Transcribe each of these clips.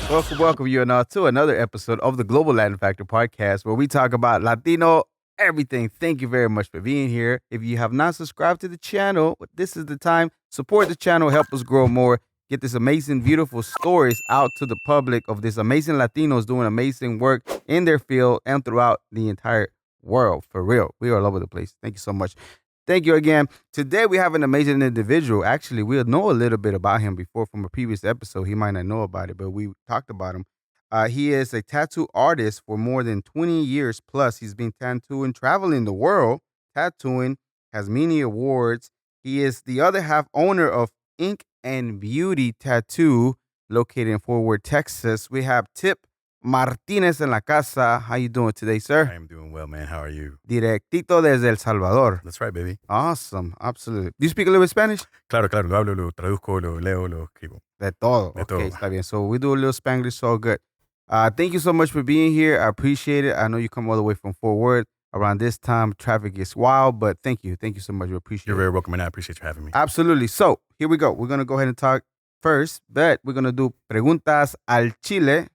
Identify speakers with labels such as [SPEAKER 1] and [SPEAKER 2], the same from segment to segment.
[SPEAKER 1] Welcome you now to another episode of the Global Latin Factor podcast, where we talk about Latino everything. Thank you very much for being here. If you have not subscribed to the channel, this is the time. Support the channel, help us grow more, get this amazing, beautiful stories out to the public of these amazing Latinos doing amazing work in their field and throughout the entire world. For real, we are all over the place. Thank you so much. Thank you again. Today we have an amazing individual. Actually, we'll know a little bit about him before from a previous episode. He might not know about it, but we talked about him. He is a tattoo artist for more than 20 years plus. He's been tattooing, traveling the world, tattooing, has many awards. He is the other half owner of Ink and Beauty Tattoo, located in Fort Worth, Texas. We have Tip Martinez en la casa. How you doing today, sir?
[SPEAKER 2] I am doing well, man. How are you?
[SPEAKER 1] Directito desde El Salvador.
[SPEAKER 2] That's right, baby.
[SPEAKER 1] Awesome. Absolutely. Do you speak a little bit Spanish?
[SPEAKER 2] Claro, lo hablo, lo traduzco, lo leo, lo escribo.
[SPEAKER 1] De todo.
[SPEAKER 2] De
[SPEAKER 1] okay,
[SPEAKER 2] todo.
[SPEAKER 1] Está bien. So we do a little Spanglish, so good. Thank you so much for being here. I appreciate it. I know you come all the way from Fort Worth. Around this time, traffic gets wild, but thank you. Thank you so much. We appreciate it.
[SPEAKER 2] You're very welcome, and I appreciate you having me.
[SPEAKER 1] Absolutely. So here we go. We're going to go ahead and talk first, but we're going to do Preguntas Al Chile.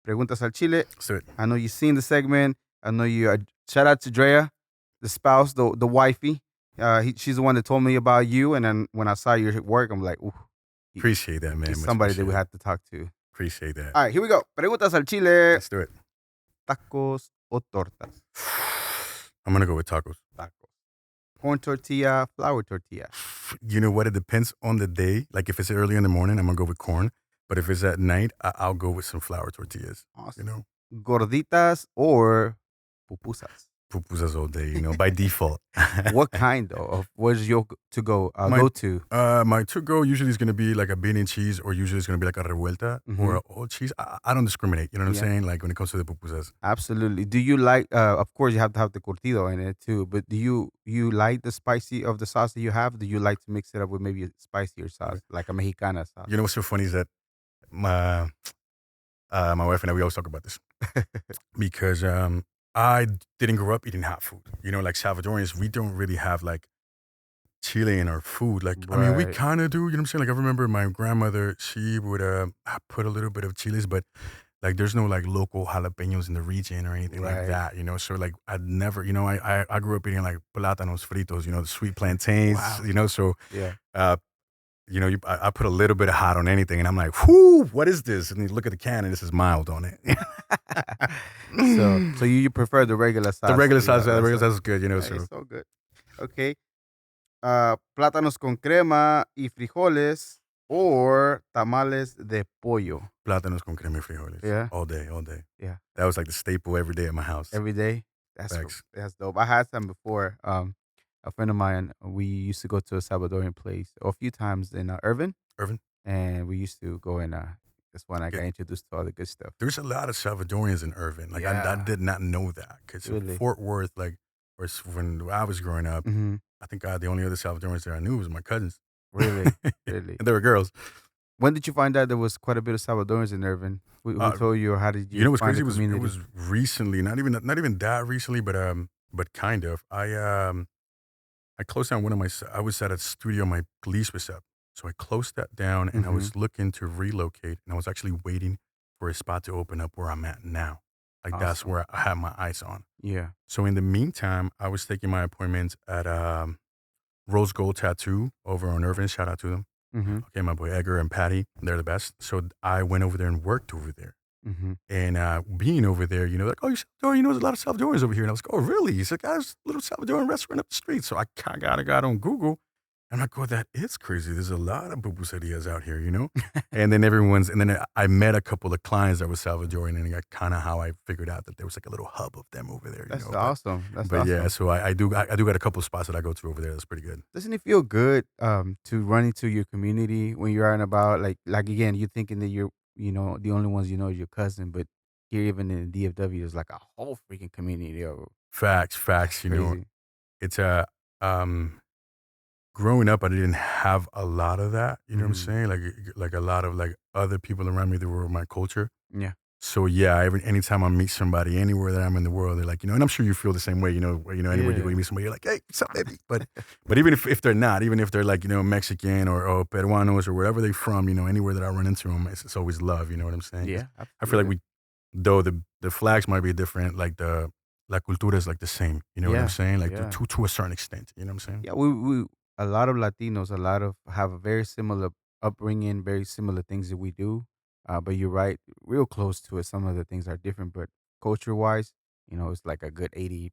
[SPEAKER 1] Preguntas Al Chile.
[SPEAKER 2] Let's do it.
[SPEAKER 1] I know you've seen the segment. I know you. Shout out to Drea, the spouse, the wifey. She's the one that told me about you, and then when I saw your work, I'm like, ooh.
[SPEAKER 2] Appreciate that, man.
[SPEAKER 1] He's somebody that we have to talk to.
[SPEAKER 2] Appreciate that.
[SPEAKER 1] All right, here we go. Preguntas al Chile.
[SPEAKER 2] Let's do it.
[SPEAKER 1] Tacos o tortas?
[SPEAKER 2] I'm going to go with tacos.
[SPEAKER 1] Tacos. Corn tortilla, flour tortilla.
[SPEAKER 2] You know what? It depends on the day. Like if it's early in the morning, I'm going to go with corn. But if it's at night, I'll go with some flour tortillas.
[SPEAKER 1] Awesome.
[SPEAKER 2] You know?
[SPEAKER 1] Gorditas or pupusas?
[SPEAKER 2] Pupusas all day, by default.
[SPEAKER 1] What kind, though? Of where's your go-to?
[SPEAKER 2] My to-go usually is going to be like a bean and cheese, or usually it's going to be like a revuelta or all cheese. I don't discriminate. You know what I'm saying? Like when it comes to the pupusas.
[SPEAKER 1] Absolutely. Do you like, of course, you have to have the curtido in it too, but do you like the spicy of the sauce that you have? Do you like to mix it up with maybe a spicier sauce, like a Mexicana sauce?
[SPEAKER 2] You know what's so funny is that my wife and I, we always talk about this because I didn't grow up eating hot food. Like Salvadorians, we don't really have like chile in our food. Like,
[SPEAKER 1] Right.
[SPEAKER 2] I mean, we kind of do, you know what I'm saying? Like, I remember my grandmother, she would put a little bit of chiles, but like, there's no like local jalapenos in the region or anything
[SPEAKER 1] Right.
[SPEAKER 2] like that, So like, I'd never, I grew up eating like plátanos fritos, the sweet plantains,
[SPEAKER 1] Wow.
[SPEAKER 2] so,
[SPEAKER 1] Yeah.
[SPEAKER 2] I put a little bit of hot on anything, and I'm like, whoo, what is this? And you look at the can, and this is mild on it.
[SPEAKER 1] So you prefer the regular sauce?
[SPEAKER 2] The regular sauce,
[SPEAKER 1] Yeah,
[SPEAKER 2] the regular sauce is good,
[SPEAKER 1] yeah,
[SPEAKER 2] so.
[SPEAKER 1] it's so good. Okay. Plátanos con crema y frijoles or tamales de pollo?
[SPEAKER 2] Plátanos con crema y frijoles.
[SPEAKER 1] Yeah.
[SPEAKER 2] All day, all day.
[SPEAKER 1] Yeah.
[SPEAKER 2] That was like the staple every day at my house.
[SPEAKER 1] Every day? That's
[SPEAKER 2] Facts.
[SPEAKER 1] dope. I had some before. A friend of mine, we used to go to a Salvadorian place a few times in Irvin.
[SPEAKER 2] Irvin?
[SPEAKER 1] And we used to go in, that's when I got introduced to all the good stuff.
[SPEAKER 2] There's a lot of Salvadorians in Irvin. Like, I
[SPEAKER 1] Yeah.
[SPEAKER 2] did not know that. Because
[SPEAKER 1] Really?
[SPEAKER 2] Fort Worth, like, when I was growing up,
[SPEAKER 1] Mm-hmm.
[SPEAKER 2] I think the only other Salvadorians that I knew was my cousins.
[SPEAKER 1] Really? Really?
[SPEAKER 2] And they were girls.
[SPEAKER 1] When did you find out there was quite a bit of Salvadorans in Irvin? Who told you, or how did you?
[SPEAKER 2] You know what's
[SPEAKER 1] find
[SPEAKER 2] crazy?
[SPEAKER 1] the community?
[SPEAKER 2] It was recently, not even that recently, but kind of. I closed down I was at a studio my police was up. So I closed that down, and I was looking to relocate, and I was actually waiting for a spot to open up where I'm at now. Like, that's
[SPEAKER 1] Awesome.
[SPEAKER 2] where I have my eyes on.
[SPEAKER 1] Yeah.
[SPEAKER 2] So in the meantime, I was taking my appointments at Rose Gold Tattoo over on Irvin. Shout out to them.
[SPEAKER 1] Mm-hmm.
[SPEAKER 2] Okay, my boy Edgar and Patty, they're the best. So I went over there and worked over there.
[SPEAKER 1] Mm-hmm.
[SPEAKER 2] And being over there, like, oh, you're Salvadorian, there's a lot of Salvadorians over here. And I was like, oh, really? He's like, there's a little Salvadorian restaurant up the street. So I got on Google. And I'm like, oh, that is crazy. There's a lot of pupuserias out here, And then I met a couple of clients that were Salvadorian, and that's kind of how I figured out that there was like a little hub of them over there.
[SPEAKER 1] That's awesome. That's
[SPEAKER 2] but
[SPEAKER 1] awesome.
[SPEAKER 2] yeah, so I do got a couple of spots that I go to over there. That's pretty good.
[SPEAKER 1] Doesn't it feel good to run into your community when you're out and about? Like again, you're thinking that you're the only ones is your cousin, but here even in the DFW, there's like a whole freaking community of
[SPEAKER 2] Facts.
[SPEAKER 1] crazy.
[SPEAKER 2] It's growing up, I didn't have a lot of that. You know what I'm saying? Like a lot of like other people around me that were my culture.
[SPEAKER 1] Yeah.
[SPEAKER 2] So yeah, anytime I meet somebody anywhere that I'm in the world, they're like, and I'm sure you feel the same way, anywhere you go, you meet somebody, you're like, hey, what's up, baby? But even if they're not, even if they're like, Mexican or Peruanos or wherever they're from, anywhere that I run into them, it's always love. You know what I'm saying? 'Cause
[SPEAKER 1] Yeah,
[SPEAKER 2] I feel like
[SPEAKER 1] absolutely.
[SPEAKER 2] though the flags might be different, like la cultura is like the same. You know what I'm
[SPEAKER 1] Yeah,
[SPEAKER 2] saying? Like
[SPEAKER 1] yeah.
[SPEAKER 2] to a certain extent. You know what I'm saying?
[SPEAKER 1] Yeah, we a lot of Latinos, a lot of have a very similar upbringing, very similar things that we do. But you're right, real close to it. Some of the things are different, but culture wise, it's like a good 80%,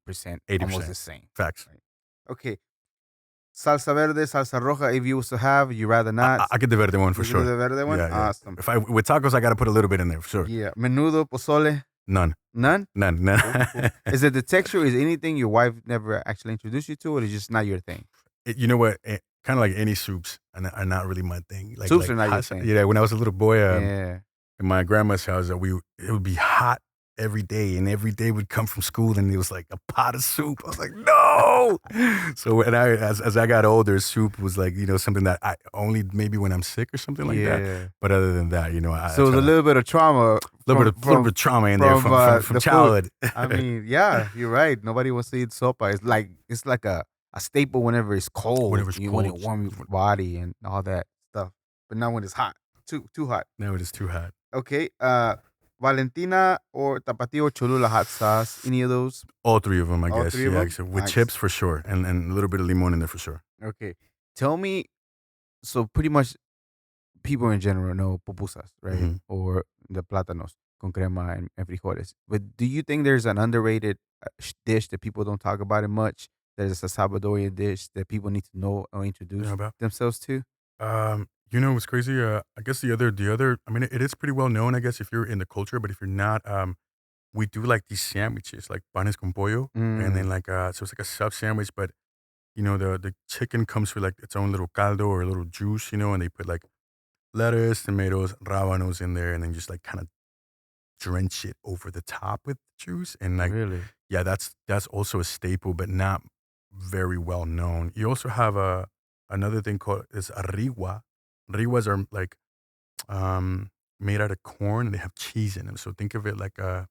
[SPEAKER 1] almost the
[SPEAKER 2] 80%.
[SPEAKER 1] same.
[SPEAKER 2] Facts.
[SPEAKER 1] Right. Okay. Salsa verde, salsa roja. If you was to have, you rather not.
[SPEAKER 2] I get the verde one for
[SPEAKER 1] You do
[SPEAKER 2] sure.
[SPEAKER 1] the verde one.
[SPEAKER 2] Yeah, yeah.
[SPEAKER 1] Awesome.
[SPEAKER 2] If I with tacos, I got to put a little bit in there for sure.
[SPEAKER 1] Yeah. Menudo, pozole.
[SPEAKER 2] None.
[SPEAKER 1] None.
[SPEAKER 2] None. None.
[SPEAKER 1] Cool, cool. Is it the texture? Is anything your wife never actually introduced you to, or is it just not your thing?
[SPEAKER 2] You know what? Kind of like any soups are not really my thing.
[SPEAKER 1] Soups are not your
[SPEAKER 2] Hot,
[SPEAKER 1] thing.
[SPEAKER 2] yeah. When I was a little boy,
[SPEAKER 1] Yeah.
[SPEAKER 2] in my grandma's house, it would be hot every day, and every day would come from school, and it was like a pot of soup. I was like, no. So as I got older, soup was like something that I only maybe when I'm sick or something like that.
[SPEAKER 1] Yeah.
[SPEAKER 2] But other than that,
[SPEAKER 1] So it was a little bit of trauma.
[SPEAKER 2] little bit of trauma in there from
[SPEAKER 1] the
[SPEAKER 2] childhood.
[SPEAKER 1] Food. I mean, yeah, you're right. Nobody wants to eat sopa. It's like a staple whenever it's cold.
[SPEAKER 2] Whenever it's
[SPEAKER 1] You want to
[SPEAKER 2] cold.
[SPEAKER 1] warm your body and all that stuff. But not when it's hot. Too hot.
[SPEAKER 2] Now it is too hot.
[SPEAKER 1] Okay. Valentina or Tapatio or Cholula hot sauce. Any of those?
[SPEAKER 2] All three of them, I
[SPEAKER 1] All
[SPEAKER 2] guess.
[SPEAKER 1] three of
[SPEAKER 2] Yeah,
[SPEAKER 1] them?
[SPEAKER 2] so with
[SPEAKER 1] Nice.
[SPEAKER 2] chips for sure, and a little bit of limon in there for sure.
[SPEAKER 1] Okay. Tell me. So pretty much people in general know pupusas, right?
[SPEAKER 2] Mhm.
[SPEAKER 1] Or the plátanos con crema and frijoles. But do you think there's an underrated dish that people don't talk about it much? There's a Salvadorian dish that people need to know or
[SPEAKER 2] You know
[SPEAKER 1] introduce
[SPEAKER 2] about?
[SPEAKER 1] themselves to?
[SPEAKER 2] What's crazy? I guess the other. I mean, it is pretty well known. I guess if you're in the culture, but if you're not, we do like these sandwiches, like panes con pollo, and then
[SPEAKER 1] Mm,
[SPEAKER 2] so it's like a sub sandwich, but the chicken comes with like its own little caldo or a little juice, and they put like lettuce, tomatoes, rábanos in there, and then just like kind of drench it over the top with juice, and like
[SPEAKER 1] really?
[SPEAKER 2] yeah, that's also a staple, but not very well known. You also have another thing called is arriwa. Arriwas are like made out of corn, and they have cheese in them. So think of it like a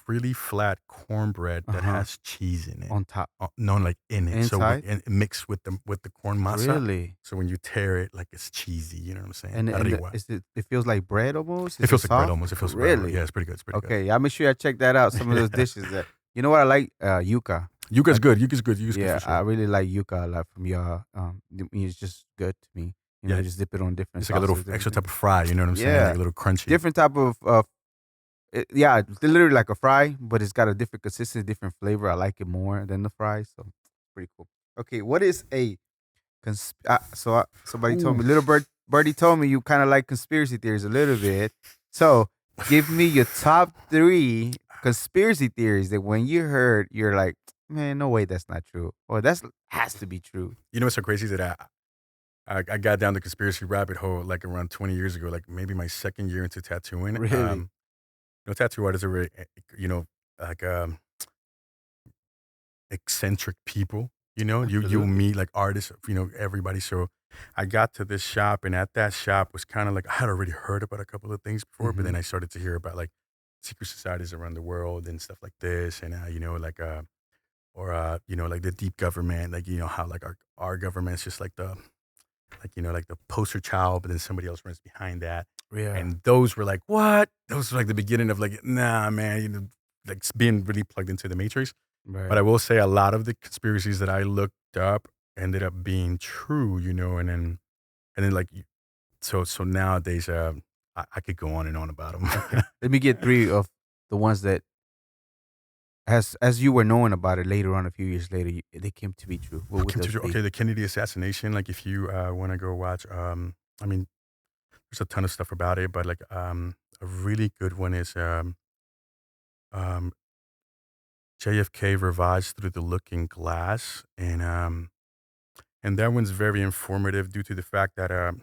[SPEAKER 2] really flat cornbread
[SPEAKER 1] Uh
[SPEAKER 2] that
[SPEAKER 1] huh.
[SPEAKER 2] has cheese in it.
[SPEAKER 1] On top,
[SPEAKER 2] No, like in it. So
[SPEAKER 1] inside?
[SPEAKER 2] and mixed with the corn masa.
[SPEAKER 1] Really?
[SPEAKER 2] So when you tear it, like it's cheesy. You know what I'm saying?
[SPEAKER 1] And
[SPEAKER 2] Arriwa.
[SPEAKER 1] it feels like bread almost?
[SPEAKER 2] It
[SPEAKER 1] Is it
[SPEAKER 2] feels like bread
[SPEAKER 1] soft?
[SPEAKER 2] almost. It feels like bread almost.
[SPEAKER 1] Really?
[SPEAKER 2] Yeah, it's pretty good. It's pretty good.
[SPEAKER 1] Okay, yeah, I'll make sure I check that out. Some of those dishes that you know what I like? Yuca.
[SPEAKER 2] Yuca's
[SPEAKER 1] Like,
[SPEAKER 2] good. Yuca's good. Yuca's good
[SPEAKER 1] yeah,
[SPEAKER 2] for
[SPEAKER 1] I
[SPEAKER 2] sure.
[SPEAKER 1] really like yuca a lot from y'all. It's just good to me.
[SPEAKER 2] Yeah,
[SPEAKER 1] Just dip it on different
[SPEAKER 2] it's like a little
[SPEAKER 1] sauces, different
[SPEAKER 2] extra type
[SPEAKER 1] things.
[SPEAKER 2] of fry. You know what I'm saying?
[SPEAKER 1] Yeah,
[SPEAKER 2] Like a little crunchy.
[SPEAKER 1] different type of yeah, it's literally like a fry, but it's got a different consistency, different flavor. I like it more than the fry, so pretty cool. Okay, what is a somebody told
[SPEAKER 2] Ooh.
[SPEAKER 1] me, little birdie told me you kind of like conspiracy theories a little bit. So give me your top 3 conspiracy theories that when you heard, you're like, man, no way, that's not true, or that's has to be true.
[SPEAKER 2] You know what's so crazy is that I got down the conspiracy rabbit hole like around 20 years ago, like maybe my second year into tattooing.
[SPEAKER 1] Really?
[SPEAKER 2] Tattoo artists are very, like eccentric people. You'll
[SPEAKER 1] Absolutely.
[SPEAKER 2] meet like artists, everybody. So I got to this shop, and at that shop was kind of like I had already heard about a couple of things before, but
[SPEAKER 1] Hmm.
[SPEAKER 2] then I started to hear about like secret societies around the world and stuff like this, and like the deep government, like how like our government's just like like the poster child, but then somebody else runs behind that.
[SPEAKER 1] Yeah.
[SPEAKER 2] And those were like, what? Those were like the beginning of like, nah, man, like being really plugged into the matrix. But
[SPEAKER 1] Right.
[SPEAKER 2] I will say a lot of the conspiracies that I looked up ended up being true, and then like, so nowadays, I could go on and on about them.
[SPEAKER 1] Okay. Let me get 3 of the ones that as you were knowing about it later on, a few years later, they came to be true. What would those be?
[SPEAKER 2] Okay, the Kennedy assassination. Like, if you want to go watch, I mean, there's a ton of stuff about it, but like, a really good one is um, JFK revised through the Looking Glass, and that one's very informative due to the fact that a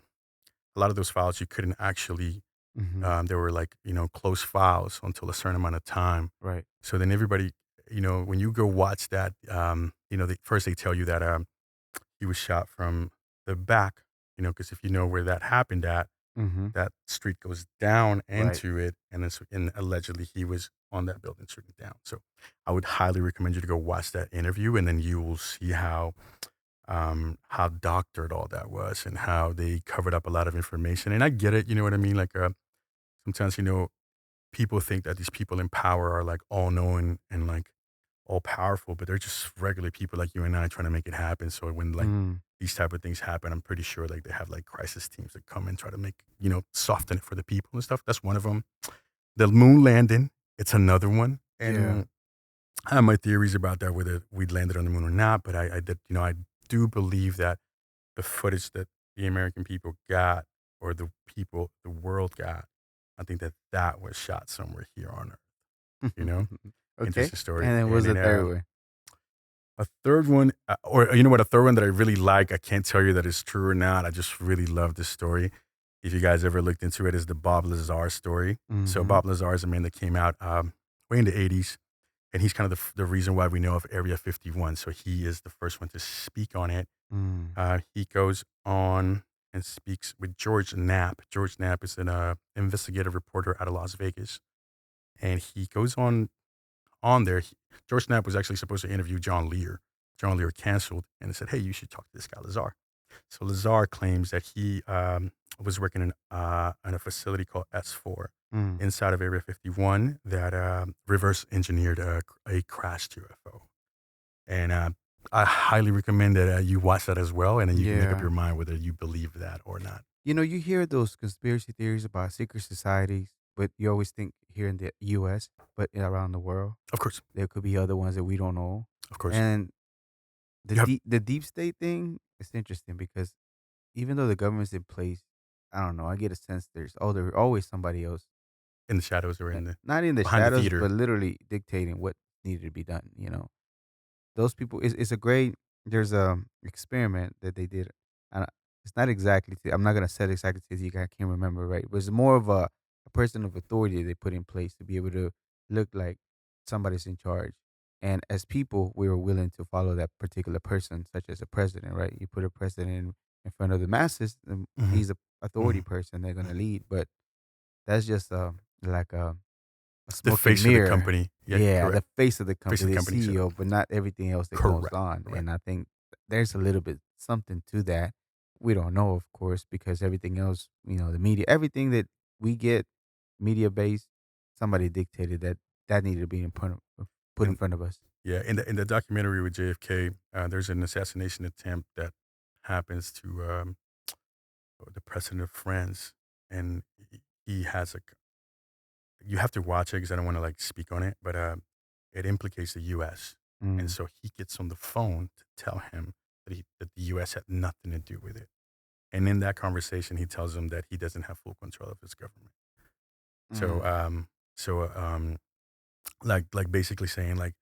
[SPEAKER 2] lot of those files you couldn't actually.
[SPEAKER 1] Hmm.
[SPEAKER 2] They were like closed files until a certain amount of time.
[SPEAKER 1] Right.
[SPEAKER 2] So then everybody, when you go watch that, first they tell you that he was shot from the back, because if you know where that happened at,
[SPEAKER 1] Mm-hmm.
[SPEAKER 2] That street goes down
[SPEAKER 1] Right.
[SPEAKER 2] into it, and allegedly he was on that building shooting down. So I would highly recommend you to go watch that interview, and then you will see how doctored all that was and how they covered up a lot of information. And I get it, you know what I mean? Like sometimes people think that these people in power are like all knowing and like all powerful, but they're just regular people like you and I trying to make it happen. So when like
[SPEAKER 1] Mm.
[SPEAKER 2] these type of things happen, I'm pretty sure like they have like crisis teams that come and try to make, soften it for the people and stuff. That's one of them. The moon landing, it's another one.
[SPEAKER 1] Yeah.
[SPEAKER 2] And I have my theories about that, whether we landed on the moon or not, but I did, I do believe that the footage that the American people got, or the world got, I think that that was shot somewhere here on Earth, you know?
[SPEAKER 1] Okay.
[SPEAKER 2] Interesting story.
[SPEAKER 1] And then what's
[SPEAKER 2] And
[SPEAKER 1] the
[SPEAKER 2] then
[SPEAKER 1] third one?
[SPEAKER 2] a third one, or you know what, a third one that I really like, I can't tell you that it's true or not. I just really love this story. If you guys ever looked into it, is the Bob Lazar story. So
[SPEAKER 1] Mm-hmm.
[SPEAKER 2] Bob Lazar is a man that came out way in the 80s, and he's kind of the reason why we know of Area 51. So he is the first one to speak on it.
[SPEAKER 1] Mm.
[SPEAKER 2] He goes on and speaks with George Knapp. George Knapp is an investigative reporter out of Las Vegas, and he goes on there. George Knapp was actually supposed to interview John Lear. John Lear canceled and said, "Hey, you should talk to this guy Lazar." So Lazar claims that he was working in a facility called S4
[SPEAKER 1] Mm.
[SPEAKER 2] inside of Area 51 that reverse engineered a crashed UFO. And I highly recommend that you watch that as well, and then you can make up
[SPEAKER 1] Yeah.
[SPEAKER 2] your mind whether you believe that or not.
[SPEAKER 1] You hear those conspiracy theories about secret societies, but you always think here in the U.S., but around the world,
[SPEAKER 2] Of course,
[SPEAKER 1] there could be other ones that we don't know.
[SPEAKER 2] of course.
[SPEAKER 1] And
[SPEAKER 2] You have
[SPEAKER 1] the deep state thing is interesting because even though the government's in place, I don't know. I get a sense there's always somebody else,
[SPEAKER 2] in the shadows or in the
[SPEAKER 1] not in the
[SPEAKER 2] behind the
[SPEAKER 1] shadows, but
[SPEAKER 2] theater
[SPEAKER 1] literally dictating what needed to be done. Those people. It's a great. There's a experiment that they did. And it's not exactly. I'm not gonna set exactly to you. I can't remember right. But it's more of a person of authority they put in place to be able to look like somebody's in charge. And as people, we were willing to follow that particular person, such as a president, right? You put a president in front of the masses, and
[SPEAKER 2] hmm
[SPEAKER 1] he's a authority
[SPEAKER 2] hmm
[SPEAKER 1] person. They're gonna lead, but that's just like a
[SPEAKER 2] the
[SPEAKER 1] smoking
[SPEAKER 2] face of the
[SPEAKER 1] mirror.
[SPEAKER 2] company. Yeah,
[SPEAKER 1] Yeah,
[SPEAKER 2] correct.
[SPEAKER 1] the face of the
[SPEAKER 2] Face of
[SPEAKER 1] company,
[SPEAKER 2] the
[SPEAKER 1] the
[SPEAKER 2] company. So
[SPEAKER 1] CEO, but not everything else that goes
[SPEAKER 2] correct,
[SPEAKER 1] on.
[SPEAKER 2] correct.
[SPEAKER 1] And I think there's a little bit something to that. We don't know, of course, because everything else, the media, everything that we get media based, somebody dictated that needed to be put in
[SPEAKER 2] And
[SPEAKER 1] front of us.
[SPEAKER 2] yeah, in the documentary with JFK, there's an assassination attempt that happens to the president of France, and he has a. You have to watch it because I don't want to like speak on it, but it implicates the U.S. And
[SPEAKER 1] Mm,
[SPEAKER 2] so he gets on the phone to tell him that the U.S. had nothing to do with it. And in that conversation, he tells him that he doesn't have full control of his government. So,
[SPEAKER 1] mm,
[SPEAKER 2] so like basically saying like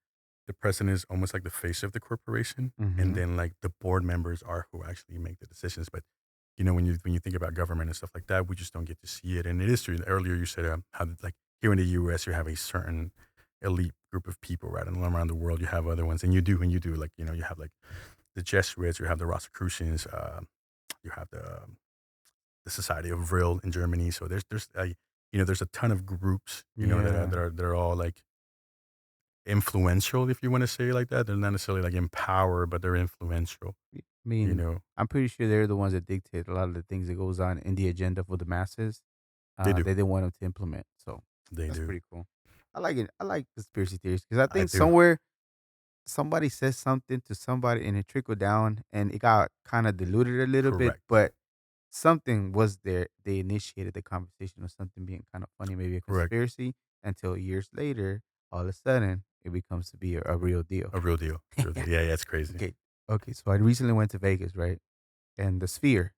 [SPEAKER 2] the president is almost like the face of the corporation, and
[SPEAKER 1] mm-hmm,
[SPEAKER 2] then like the board members are who actually make the decisions. But when you think about government and stuff like that, we just don't get to see it. And it is true. Earlier, you said how like here in the U.S. you have a certain elite group of people, right? And around the world you have other ones, and you do like you have like the Jesuits, you have the Rosicrucians, you have the Society of Vril in Germany. So there's a ton of groups that are
[SPEAKER 1] yeah.
[SPEAKER 2] that are that are all like influential, if you want to say it like that. They're not necessarily like in power, but they're influential.
[SPEAKER 1] I
[SPEAKER 2] You
[SPEAKER 1] mean,
[SPEAKER 2] know,
[SPEAKER 1] I'm pretty sure they're the ones that dictate a lot of the things that goes on in the agenda for the masses.
[SPEAKER 2] they do,
[SPEAKER 1] They didn't want them to implement. So
[SPEAKER 2] they
[SPEAKER 1] that's
[SPEAKER 2] do.
[SPEAKER 1] pretty cool. I like it. I like conspiracy theories because I
[SPEAKER 2] I
[SPEAKER 1] think
[SPEAKER 2] do.
[SPEAKER 1] somewhere somebody says something to somebody and it trickled down and it got kind of diluted a little bit,
[SPEAKER 2] Correct,
[SPEAKER 1] but something was there. They initiated the conversation of something being kind of funny, maybe a
[SPEAKER 2] correct.
[SPEAKER 1] conspiracy, until years later, all of a sudden, it becomes to be a real deal.
[SPEAKER 2] A real deal. Real deal. Yeah, yeah, it's crazy.
[SPEAKER 1] Okay. Okay. So I recently went to Vegas, right? And the sphere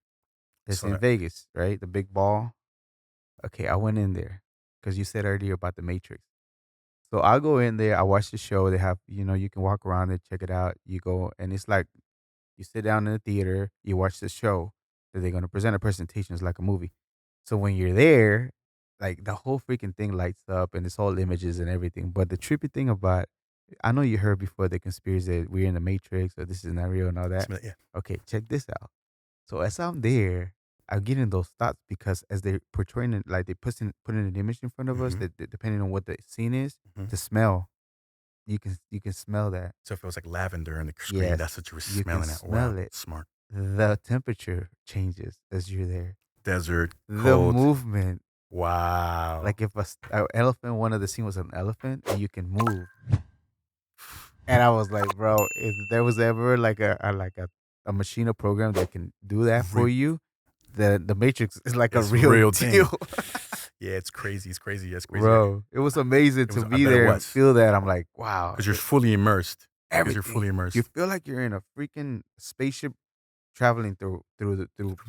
[SPEAKER 1] that's
[SPEAKER 2] So
[SPEAKER 1] in
[SPEAKER 2] that
[SPEAKER 1] Vegas, right? The big ball. Okay. I went in there because you said earlier about the Matrix. So I go in there, I watch the show. They have, you can walk around and check it out. You go, and it's like you sit down in the theater, you watch the show that they're gonna present a presentation. It's like a movie. So when you're there, like the whole freaking thing lights up and it's all images and everything. But the trippy thing about, I know you heard before the conspiracy that we're in the Matrix or this is not real and all that.
[SPEAKER 2] yeah.
[SPEAKER 1] Okay, check this out. So as I'm there, I'm getting those thoughts because as they're portraying it, like they putting an image in front of us,
[SPEAKER 2] Hmm.
[SPEAKER 1] that depending on what the scene is,
[SPEAKER 2] Hmm.
[SPEAKER 1] the smell, you can smell that.
[SPEAKER 2] So if it was like lavender on the screen,
[SPEAKER 1] Yes,
[SPEAKER 2] that's what you were
[SPEAKER 1] you can
[SPEAKER 2] smelling at.
[SPEAKER 1] smell
[SPEAKER 2] Wow,
[SPEAKER 1] it.
[SPEAKER 2] smart.
[SPEAKER 1] The temperature changes as you're there.
[SPEAKER 2] Desert,
[SPEAKER 1] The
[SPEAKER 2] cold.
[SPEAKER 1] movement,
[SPEAKER 2] Wow.
[SPEAKER 1] like if a elephant, one of the scene was an elephant, and you can move. And I was like, bro, if there was ever like a machine or program that can do that for
[SPEAKER 2] Re-
[SPEAKER 1] you, the Matrix is like a
[SPEAKER 2] it's
[SPEAKER 1] real
[SPEAKER 2] real
[SPEAKER 1] deal.
[SPEAKER 2] thing. Yeah, it's crazy. It's crazy. Yeah, it's crazy.
[SPEAKER 1] Bro, it was amazing
[SPEAKER 2] It
[SPEAKER 1] to
[SPEAKER 2] was. I
[SPEAKER 1] be
[SPEAKER 2] bet it
[SPEAKER 1] there and
[SPEAKER 2] was
[SPEAKER 1] feel that. I'm like, wow,
[SPEAKER 2] because you're fully immersed. Because you're fully
[SPEAKER 1] everything. You
[SPEAKER 2] immersed.
[SPEAKER 1] feel like you're in a freaking spaceship traveling through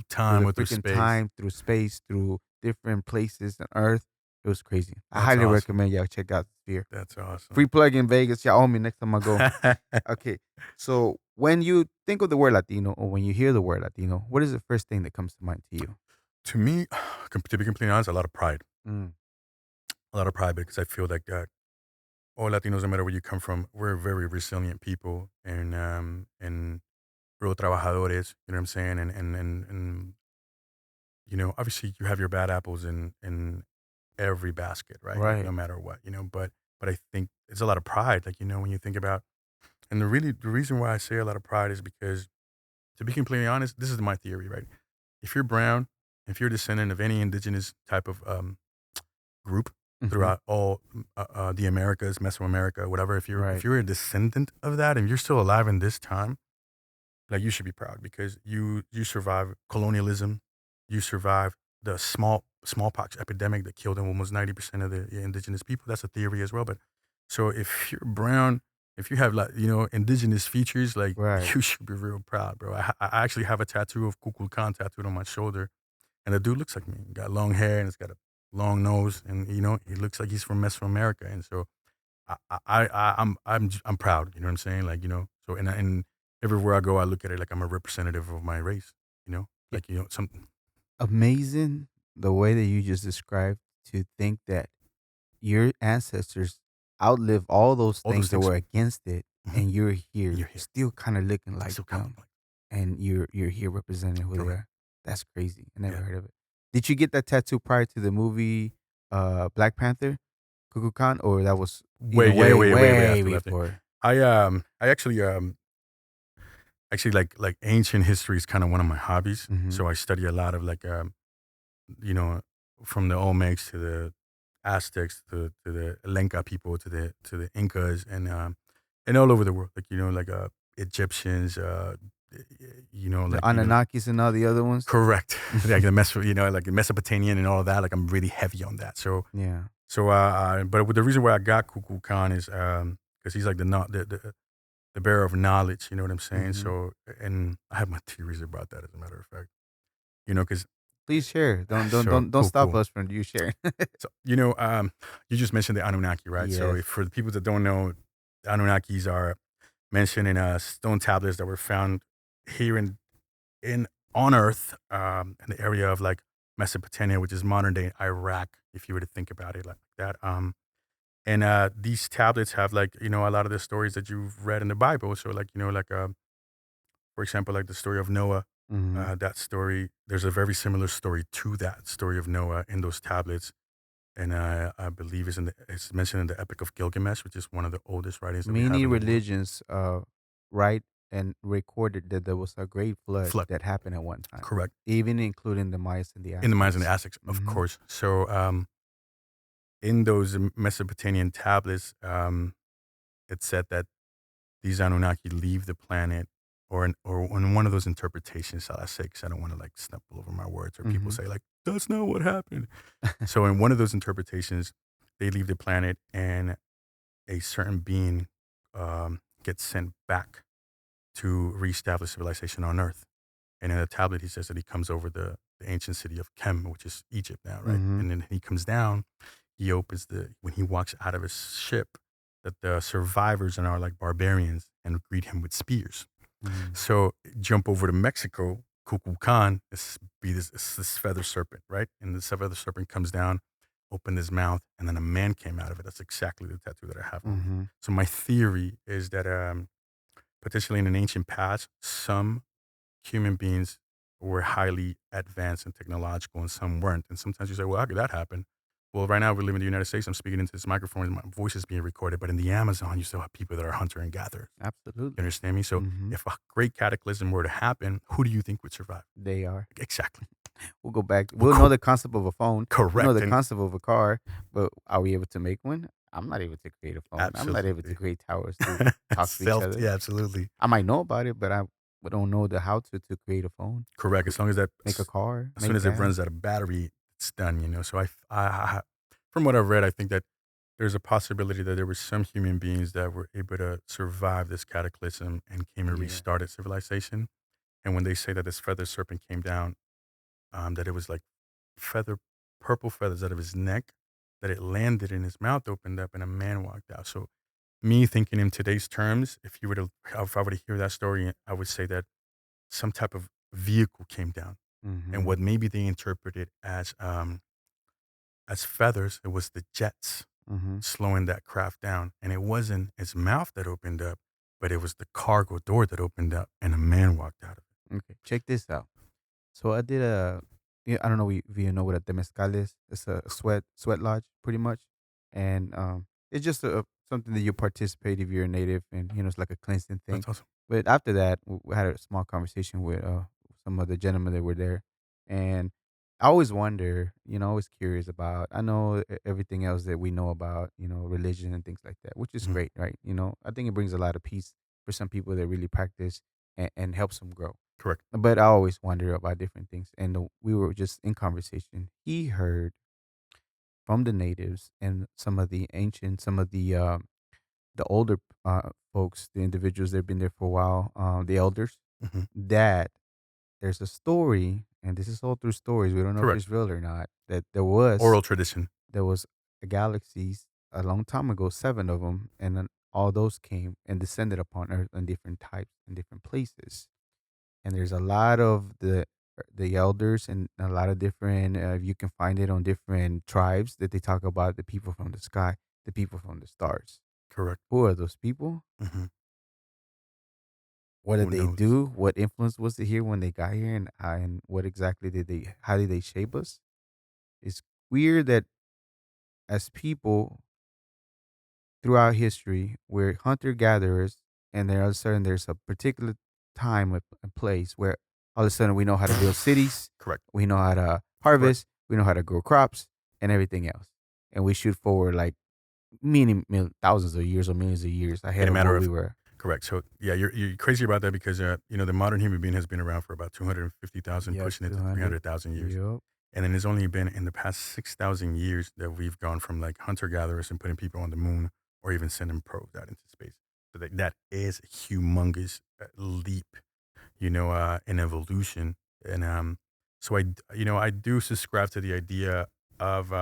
[SPEAKER 2] Time
[SPEAKER 1] the
[SPEAKER 2] with through
[SPEAKER 1] freaking
[SPEAKER 2] space.
[SPEAKER 1] time, through space, through different places on Earth. It was crazy. I
[SPEAKER 2] That's
[SPEAKER 1] highly
[SPEAKER 2] awesome.
[SPEAKER 1] recommend y'all check out Sphere.
[SPEAKER 2] That's awesome.
[SPEAKER 1] Free plug in Vegas. Y'all owe me next time I go. Okay. So when you think of the word Latino or when you hear the word Latino, what is the first thing that comes to mind to you?
[SPEAKER 2] To me, to be completely honest, a lot of pride.
[SPEAKER 1] Mm,
[SPEAKER 2] A lot of pride because I feel like all Latinos, no matter where you come from, we're very resilient people and real trabajadores. You know what I'm saying? And obviously you have your bad apples in every basket, right? Like no
[SPEAKER 1] right.
[SPEAKER 2] matter what, but I think it's a lot of pride. Like when you think about, and the reason why I say a lot of pride is because, to be completely honest, this is my theory, right? If you're brown, if you're a descendant of any indigenous type of group
[SPEAKER 1] Hmm.
[SPEAKER 2] throughout all the Americas, Mesoamerica, whatever. If
[SPEAKER 1] Right.
[SPEAKER 2] you're a descendant of that and you're still alive in this time, like you should be proud because you survived colonialism, you survived the smallpox epidemic that killed almost 90% of the indigenous people. That's a theory as well. But so if you're brown, if you have like indigenous features, like
[SPEAKER 1] Right.
[SPEAKER 2] you should be real proud, bro. I actually have a tattoo of Kukulkan tattooed on my shoulder, and the dude looks like me. He got long hair and he's got a long nose, and he looks like he's from Mesoamerica. And so I'm proud. You know what I'm saying? Like so and everywhere I go, I look at it like I'm a representative of my race.
[SPEAKER 1] Yeah.
[SPEAKER 2] Like something.
[SPEAKER 1] Amazing the way that you just described, to think that your ancestors outlive all those
[SPEAKER 2] All those
[SPEAKER 1] things that
[SPEAKER 2] things.
[SPEAKER 1] were against it,
[SPEAKER 2] Mhm.
[SPEAKER 1] and you're
[SPEAKER 2] And
[SPEAKER 1] here
[SPEAKER 2] you're here.
[SPEAKER 1] still kind of looking
[SPEAKER 2] I'm
[SPEAKER 1] like
[SPEAKER 2] still kind of
[SPEAKER 1] them,
[SPEAKER 2] like
[SPEAKER 1] and you're here representing who they
[SPEAKER 2] correct.
[SPEAKER 1] are. That's crazy. I never
[SPEAKER 2] Yeah.
[SPEAKER 1] heard of it. Did you get that tattoo prior to the movie Black Panther, Kukulkan, or that was
[SPEAKER 2] Way, yeah,
[SPEAKER 1] way
[SPEAKER 2] way
[SPEAKER 1] way
[SPEAKER 2] after left.
[SPEAKER 1] before?
[SPEAKER 2] I actually like ancient history is kind of one of my hobbies.
[SPEAKER 1] Hmm.
[SPEAKER 2] So I study a lot of like you know, from the Olmecs to the Aztecs to the Lenca people to the Incas and all over the world, like like Egyptians,
[SPEAKER 1] The
[SPEAKER 2] like
[SPEAKER 1] Anunnakis and all the other ones.
[SPEAKER 2] correct, like the like the Mesopotamian and all of that. Like I'm really heavy on that. So
[SPEAKER 1] Yeah.
[SPEAKER 2] so but the reason why I got Kukulkan Khan is because he's like the bearer of knowledge. You know what I'm saying?
[SPEAKER 1] Hmm.
[SPEAKER 2] So and I have my theories about that, as a matter of fact. Because
[SPEAKER 1] Please share. Don't don't
[SPEAKER 2] so
[SPEAKER 1] don't don't
[SPEAKER 2] cool,
[SPEAKER 1] stop
[SPEAKER 2] cool.
[SPEAKER 1] us from you sharing.
[SPEAKER 2] So, you just mentioned the Anunnaki, right? So,
[SPEAKER 1] Yes.
[SPEAKER 2] for the people that don't know, the Anunnakis are mentioned in stone tablets that were found here in on Earth, in the area of like Mesopotamia, which is modern day Iraq, if you were to think about it like that. And these tablets have like a lot of the stories that you've read in the Bible. So, like for example, like the story of Noah.
[SPEAKER 1] Hmm.
[SPEAKER 2] That story, there's a very similar story to that story of Noah in those tablets. And I believe it's mentioned in the Epic of Gilgamesh, which is one of the oldest writings that we have
[SPEAKER 1] Many
[SPEAKER 2] in the world.
[SPEAKER 1] religions write and recorded that there was a great flood
[SPEAKER 2] Flood,
[SPEAKER 1] that happened at one time,
[SPEAKER 2] correct.
[SPEAKER 1] even including the Mayas and the
[SPEAKER 2] In the Mayans and the
[SPEAKER 1] Aztecs.
[SPEAKER 2] Aztecs, of
[SPEAKER 1] Hmm.
[SPEAKER 2] course. So in those Mesopotamian tablets, it said that these Anunnaki leave the planet, or in one of those interpretations, shall I say, because I don't want to like stumble over my words, or people
[SPEAKER 1] Hmm.
[SPEAKER 2] say like that's not what happened. So in one of those interpretations, they leave the planet, and a certain being gets sent back to reestablish civilization on Earth. And in the tablet, he says that he comes over the ancient city of Kem, which is Egypt now, right?
[SPEAKER 1] Hmm.
[SPEAKER 2] And then he comes down, when he walks out of his ship, that the survivors and are like barbarians and greet him with spears.
[SPEAKER 1] Hmm.
[SPEAKER 2] So jump over to Mexico, Kukulkan, this feather serpent, right? And the feather serpent comes down, opened his mouth, and then a man came out of it. That's exactly the tattoo that I have on me.
[SPEAKER 1] Hmm.
[SPEAKER 2] So my theory is that potentially in an ancient past, some human beings were highly advanced and technological and some weren't. And sometimes you say, well, how could that happen? Well, right now we live in the United States. I'm speaking into this microphone and my voice is being recorded. But in the Amazon, you still have people that are hunter and gatherers. You
[SPEAKER 1] Absolutely.
[SPEAKER 2] understand me? So if a great cataclysm were to happen, who do you think would survive?
[SPEAKER 1] They are.
[SPEAKER 2] Exactly.
[SPEAKER 1] We'll go back.
[SPEAKER 2] Well,
[SPEAKER 1] We'll know the concept of a phone. We'll know
[SPEAKER 2] correct.
[SPEAKER 1] the
[SPEAKER 2] And
[SPEAKER 1] concept of a car, but are we able to make one? I'm not able to create a phone. I'm not able to
[SPEAKER 2] absolutely.
[SPEAKER 1] create towers to talk to each other.
[SPEAKER 2] Yeah, absolutely.
[SPEAKER 1] I might know about it, but I don't know the how to create a phone,
[SPEAKER 2] Correct. As long as that,
[SPEAKER 1] make a car,
[SPEAKER 2] as soon
[SPEAKER 1] make
[SPEAKER 2] as it
[SPEAKER 1] gas.
[SPEAKER 2] runs out of battery, it's done. So from what I've read, I think that there's a possibility that there were some human beings that were able to survive this cataclysm and came and
[SPEAKER 1] Yeah.
[SPEAKER 2] restarted civilization. And when they say that this feather serpent came down, that it was like purple feathers out of his neck, that it landed and his mouth opened up and a man walked out. So me thinking in today's terms, if I were to hear that story, I would say that some type of vehicle came down. And what maybe they interpreted as feathers, it was the jets slowing that craft down. And it wasn't his mouth that opened up, but it was the cargo door that opened up and a man walked out of it.
[SPEAKER 1] Okay, check this out. So I did I don't know if you know what a temescal is. It's a sweat lodge, pretty much, and it's just something that you participate if you're a native, and it's like a cleansing thing.
[SPEAKER 2] That's awesome.
[SPEAKER 1] But after that, we had a small conversation with some of the gentlemen that were there, and I always wonder, always curious about. I know everything else that we know about, religion and things like that, which is
[SPEAKER 2] Mhm.
[SPEAKER 1] great, right? I think it brings a lot of peace for some people that really practice and helps them grow.
[SPEAKER 2] Correct.
[SPEAKER 1] But I always wonder about different things, and we were just in conversation. He heard from the natives and some of the older folks, the individuals that have been there for a while, the elders,
[SPEAKER 2] Mhm.
[SPEAKER 1] that there's a story, and this is all through stories. We don't know if
[SPEAKER 2] Correct.
[SPEAKER 1] it's real or not. That
[SPEAKER 2] Oral tradition.
[SPEAKER 1] there was galaxies a long time ago, 7 of them, and then all those came and descended upon Earth in different types in different places. And there's a lot of the elders and a lot of different you can find it on different tribes that they talk about the people from the sky, the people from the stars.
[SPEAKER 2] Correct.
[SPEAKER 1] Who are those people?
[SPEAKER 2] Mhm.
[SPEAKER 1] What did
[SPEAKER 2] Who
[SPEAKER 1] they
[SPEAKER 2] knows?
[SPEAKER 1] do? What influence was it here when they got here, and what exactly how did they shape us? It's weird that as people throughout history, we're hunter gatherers, and then all of a sudden there's a particular time and place where all of a sudden we know how to build cities,
[SPEAKER 2] Correct.
[SPEAKER 1] we know how to
[SPEAKER 2] Correct.
[SPEAKER 1] harvest, we know how to grow crops, and everything else, and we shoot forward like thousands of years or millions of years
[SPEAKER 2] In
[SPEAKER 1] ahead
[SPEAKER 2] a
[SPEAKER 1] of
[SPEAKER 2] matter
[SPEAKER 1] where we
[SPEAKER 2] of
[SPEAKER 1] were.
[SPEAKER 2] correct. So yeah, you're crazy about that because the modern human being has been around for about 250,000,
[SPEAKER 1] Yep,
[SPEAKER 2] pushing it to
[SPEAKER 1] 200.
[SPEAKER 2] 300,000 years.
[SPEAKER 1] Yep.
[SPEAKER 2] And then it's only been in the past 6,000 years that we've gone from like hunter gatherers and putting people on the moon or even sending probes out into space. So that is a humongous leap, in evolution. And so I do subscribe to the idea of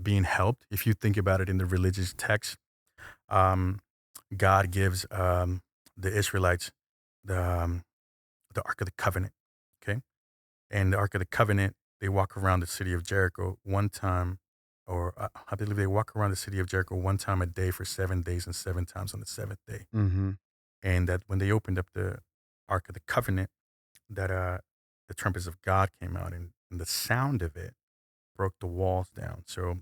[SPEAKER 2] being helped. If you think about it in the religious text, um, God gives the Israelites the um, the Ark of the Covenant. Okay, and the Ark of the Covenant, they walk around the city of Jericho one time, or I believe they walk around the city of Jericho one time a day for 7 days and 7 times on the seventh day.
[SPEAKER 1] Mm-hmm.
[SPEAKER 2] And that when they opened up the Ark of the Covenant, that the trumpets of God came out, and the sound of it broke the walls down. So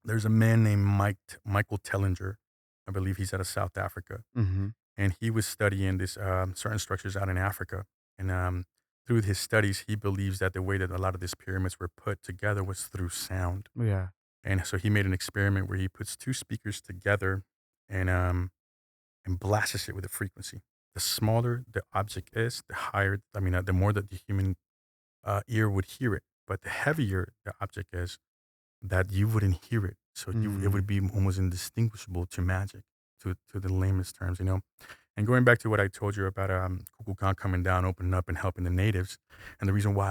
[SPEAKER 2] there's a man named Michael Tellinger. I believe he's out of South Africa,
[SPEAKER 1] Mm-hmm.
[SPEAKER 2] and he was studying this certain structures out in Africa. And through his studies, he believes that the way that a lot of these pyramids were put together was through sound.
[SPEAKER 1] Yeah.
[SPEAKER 2] And so he made an experiment where he puts two speakers together and blasts it with a frequency. The smaller the object is, the higher. I mean, the more that the human ear would hear it. But the heavier the object is, that you wouldn't hear it. So it
[SPEAKER 1] Mm.
[SPEAKER 2] would be almost indistinguishable to magic, to the lamest terms. And going back to what I told you about Kukulkan coming down, opening up, and helping the natives, and the reason why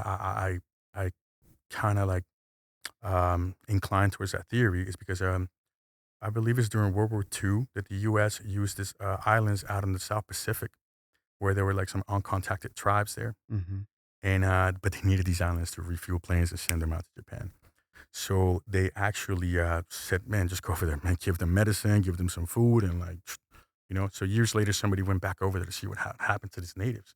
[SPEAKER 2] I kind of like incline towards that theory is because I believe it's during World War II that the U.S. used this islands out in the South Pacific where there were like some uncontacted tribes there,
[SPEAKER 1] Mm-hmm.
[SPEAKER 2] and but they needed these islands to refuel planes and send them out to Japan. So they actually said, "Man, just go over there, man. Give them medicine, give them some food, and like." So years later, somebody went back over there to see what happened to these natives,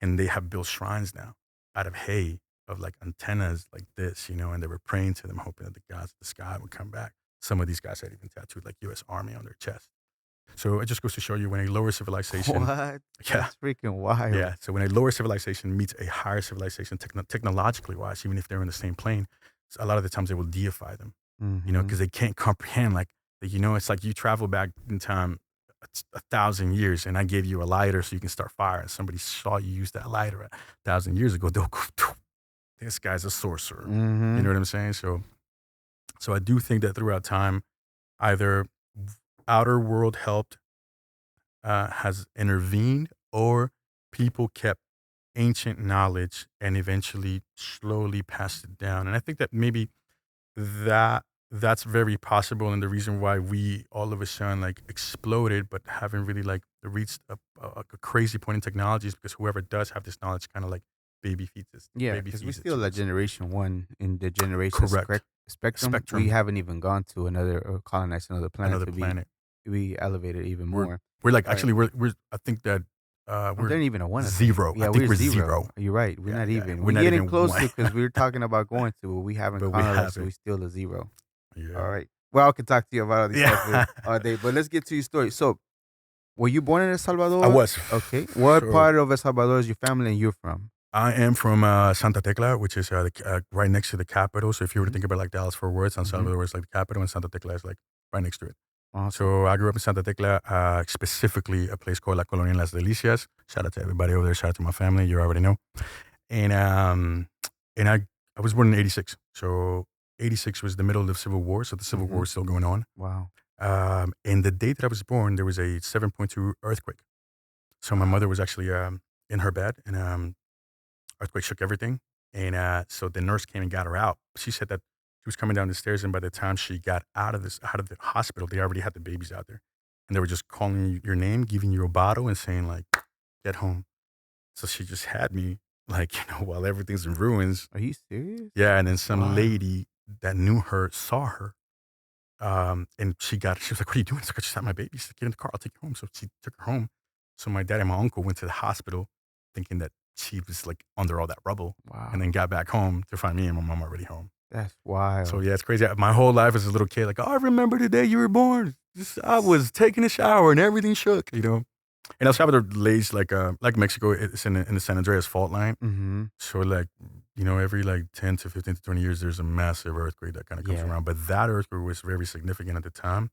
[SPEAKER 2] and they have built shrines now. out of hay of like antennas like this, and they were praying to them, hoping that the gods of the sky would come back. Some of these guys had even tattooed like U.S. Army on their chest. So it just goes to show you when a lower civilization,
[SPEAKER 1] What?
[SPEAKER 2] yeah,
[SPEAKER 1] That's freaking wild.
[SPEAKER 2] yeah. So when a lower civilization meets a higher civilization, technologically wise, even if they're in the same plane, a lot of the times they will deify them,
[SPEAKER 1] Mm-hmm.
[SPEAKER 2] because they can't comprehend. Like, it's like you travel back in time 1,000 years, and I gave you a lighter so you can start fire, and somebody saw you use that lighter 1,000 years ago. They'll go, this guy's a sorcerer.
[SPEAKER 1] Mm-hmm.
[SPEAKER 2] You know what I'm saying? So I do think that throughout time, either outer world helped, has intervened, or people kept ancient knowledge and eventually slowly passed it down. And I think that maybe that's very possible, and the reason why we all of a sudden like exploded but haven't really like reached a crazy point in technology is because whoever does have this knowledge kind of like
[SPEAKER 1] Yeah,
[SPEAKER 2] baby
[SPEAKER 1] because we're
[SPEAKER 2] feeds it
[SPEAKER 1] still
[SPEAKER 2] to
[SPEAKER 1] at
[SPEAKER 2] us.
[SPEAKER 1] generation one in the generation
[SPEAKER 2] Correct.
[SPEAKER 1] spectrum. We
[SPEAKER 2] Spectrum.
[SPEAKER 1] haven't even gone to another or colonized another planet
[SPEAKER 2] Another
[SPEAKER 1] to
[SPEAKER 2] planet.
[SPEAKER 1] be elevated even
[SPEAKER 2] We're
[SPEAKER 1] more.
[SPEAKER 2] we're like,
[SPEAKER 1] All right.
[SPEAKER 2] actually, we're I think that
[SPEAKER 1] I
[SPEAKER 2] we're
[SPEAKER 1] don't even know one.
[SPEAKER 2] zero.
[SPEAKER 1] Yeah,
[SPEAKER 2] I think
[SPEAKER 1] we're
[SPEAKER 2] we're
[SPEAKER 1] zero.
[SPEAKER 2] zero.
[SPEAKER 1] You're right. We're
[SPEAKER 2] Yeah,
[SPEAKER 1] not
[SPEAKER 2] yeah.
[SPEAKER 1] even.
[SPEAKER 2] We're
[SPEAKER 1] We're
[SPEAKER 2] not
[SPEAKER 1] getting
[SPEAKER 2] even
[SPEAKER 1] close
[SPEAKER 2] one.
[SPEAKER 1] to because we were talking about going to, but we haven't
[SPEAKER 2] But we
[SPEAKER 1] colonized, so
[SPEAKER 2] haven't.
[SPEAKER 1] we're still a zero.
[SPEAKER 2] Yeah.
[SPEAKER 1] All right. Well, I could talk to you about all these
[SPEAKER 2] Yeah.
[SPEAKER 1] stuff all day, but let's get to your story. So, were you born in El Salvador?
[SPEAKER 2] I was.
[SPEAKER 1] Okay. What
[SPEAKER 2] So
[SPEAKER 1] part of El Salvador is your family and you're from?
[SPEAKER 2] I am from Santa Tecla, which is right next to the capital. So if you were to
[SPEAKER 1] Mhm.
[SPEAKER 2] think about like Dallas Fort Worth, San
[SPEAKER 1] Mhm.
[SPEAKER 2] Salvador is like the capital, and Santa Tecla is like right next to it.
[SPEAKER 1] Awesome.
[SPEAKER 2] So I grew up in Santa Tecla, specifically a place called La Colonia Las Delicias. Shout out to everybody over there. Shout out to my family. You already know. And I was born in '86. So '86 was the middle of the Civil War. So the Civil War
[SPEAKER 1] Mhm.
[SPEAKER 2] was still going on.
[SPEAKER 1] Wow.
[SPEAKER 2] And the day that I was born, there was a 7.2 earthquake. So my mother was actually in her bed, and earthquake shook everything. And so the nurse came and got her out. She said that she was coming down the stairs, and by the time she got out of the hospital, they already had the babies out there, and they were just calling your name, giving you a bottle, and saying like, "Get home." So she just had me like, while everything's in ruins.
[SPEAKER 1] Are you serious?
[SPEAKER 2] Yeah, and then some
[SPEAKER 1] Wow.
[SPEAKER 2] lady that knew her saw her, and she was like, "What are you doing?" It's like, "I just had my baby." She's like, "Get in the car, I'll take you home." So she took her home. So my dad and my uncle went to the hospital thinking that she was like under all that rubble,
[SPEAKER 1] Wow.
[SPEAKER 2] and then got back home to find me and my mom already home.
[SPEAKER 1] That's wild.
[SPEAKER 2] So yeah, it's crazy. My whole life as a little kid, like, "Oh, I remember the day you were born. I was taking a shower and everything shook. And El Salvador lays like Mexico. It's in the San Andreas fault line.
[SPEAKER 1] Mm-hmm.
[SPEAKER 2] So like, every like 10 to 15 to 20 years, there's a massive earthquake that kind of comes
[SPEAKER 1] Yeah.
[SPEAKER 2] around. But that earthquake was very significant at the time.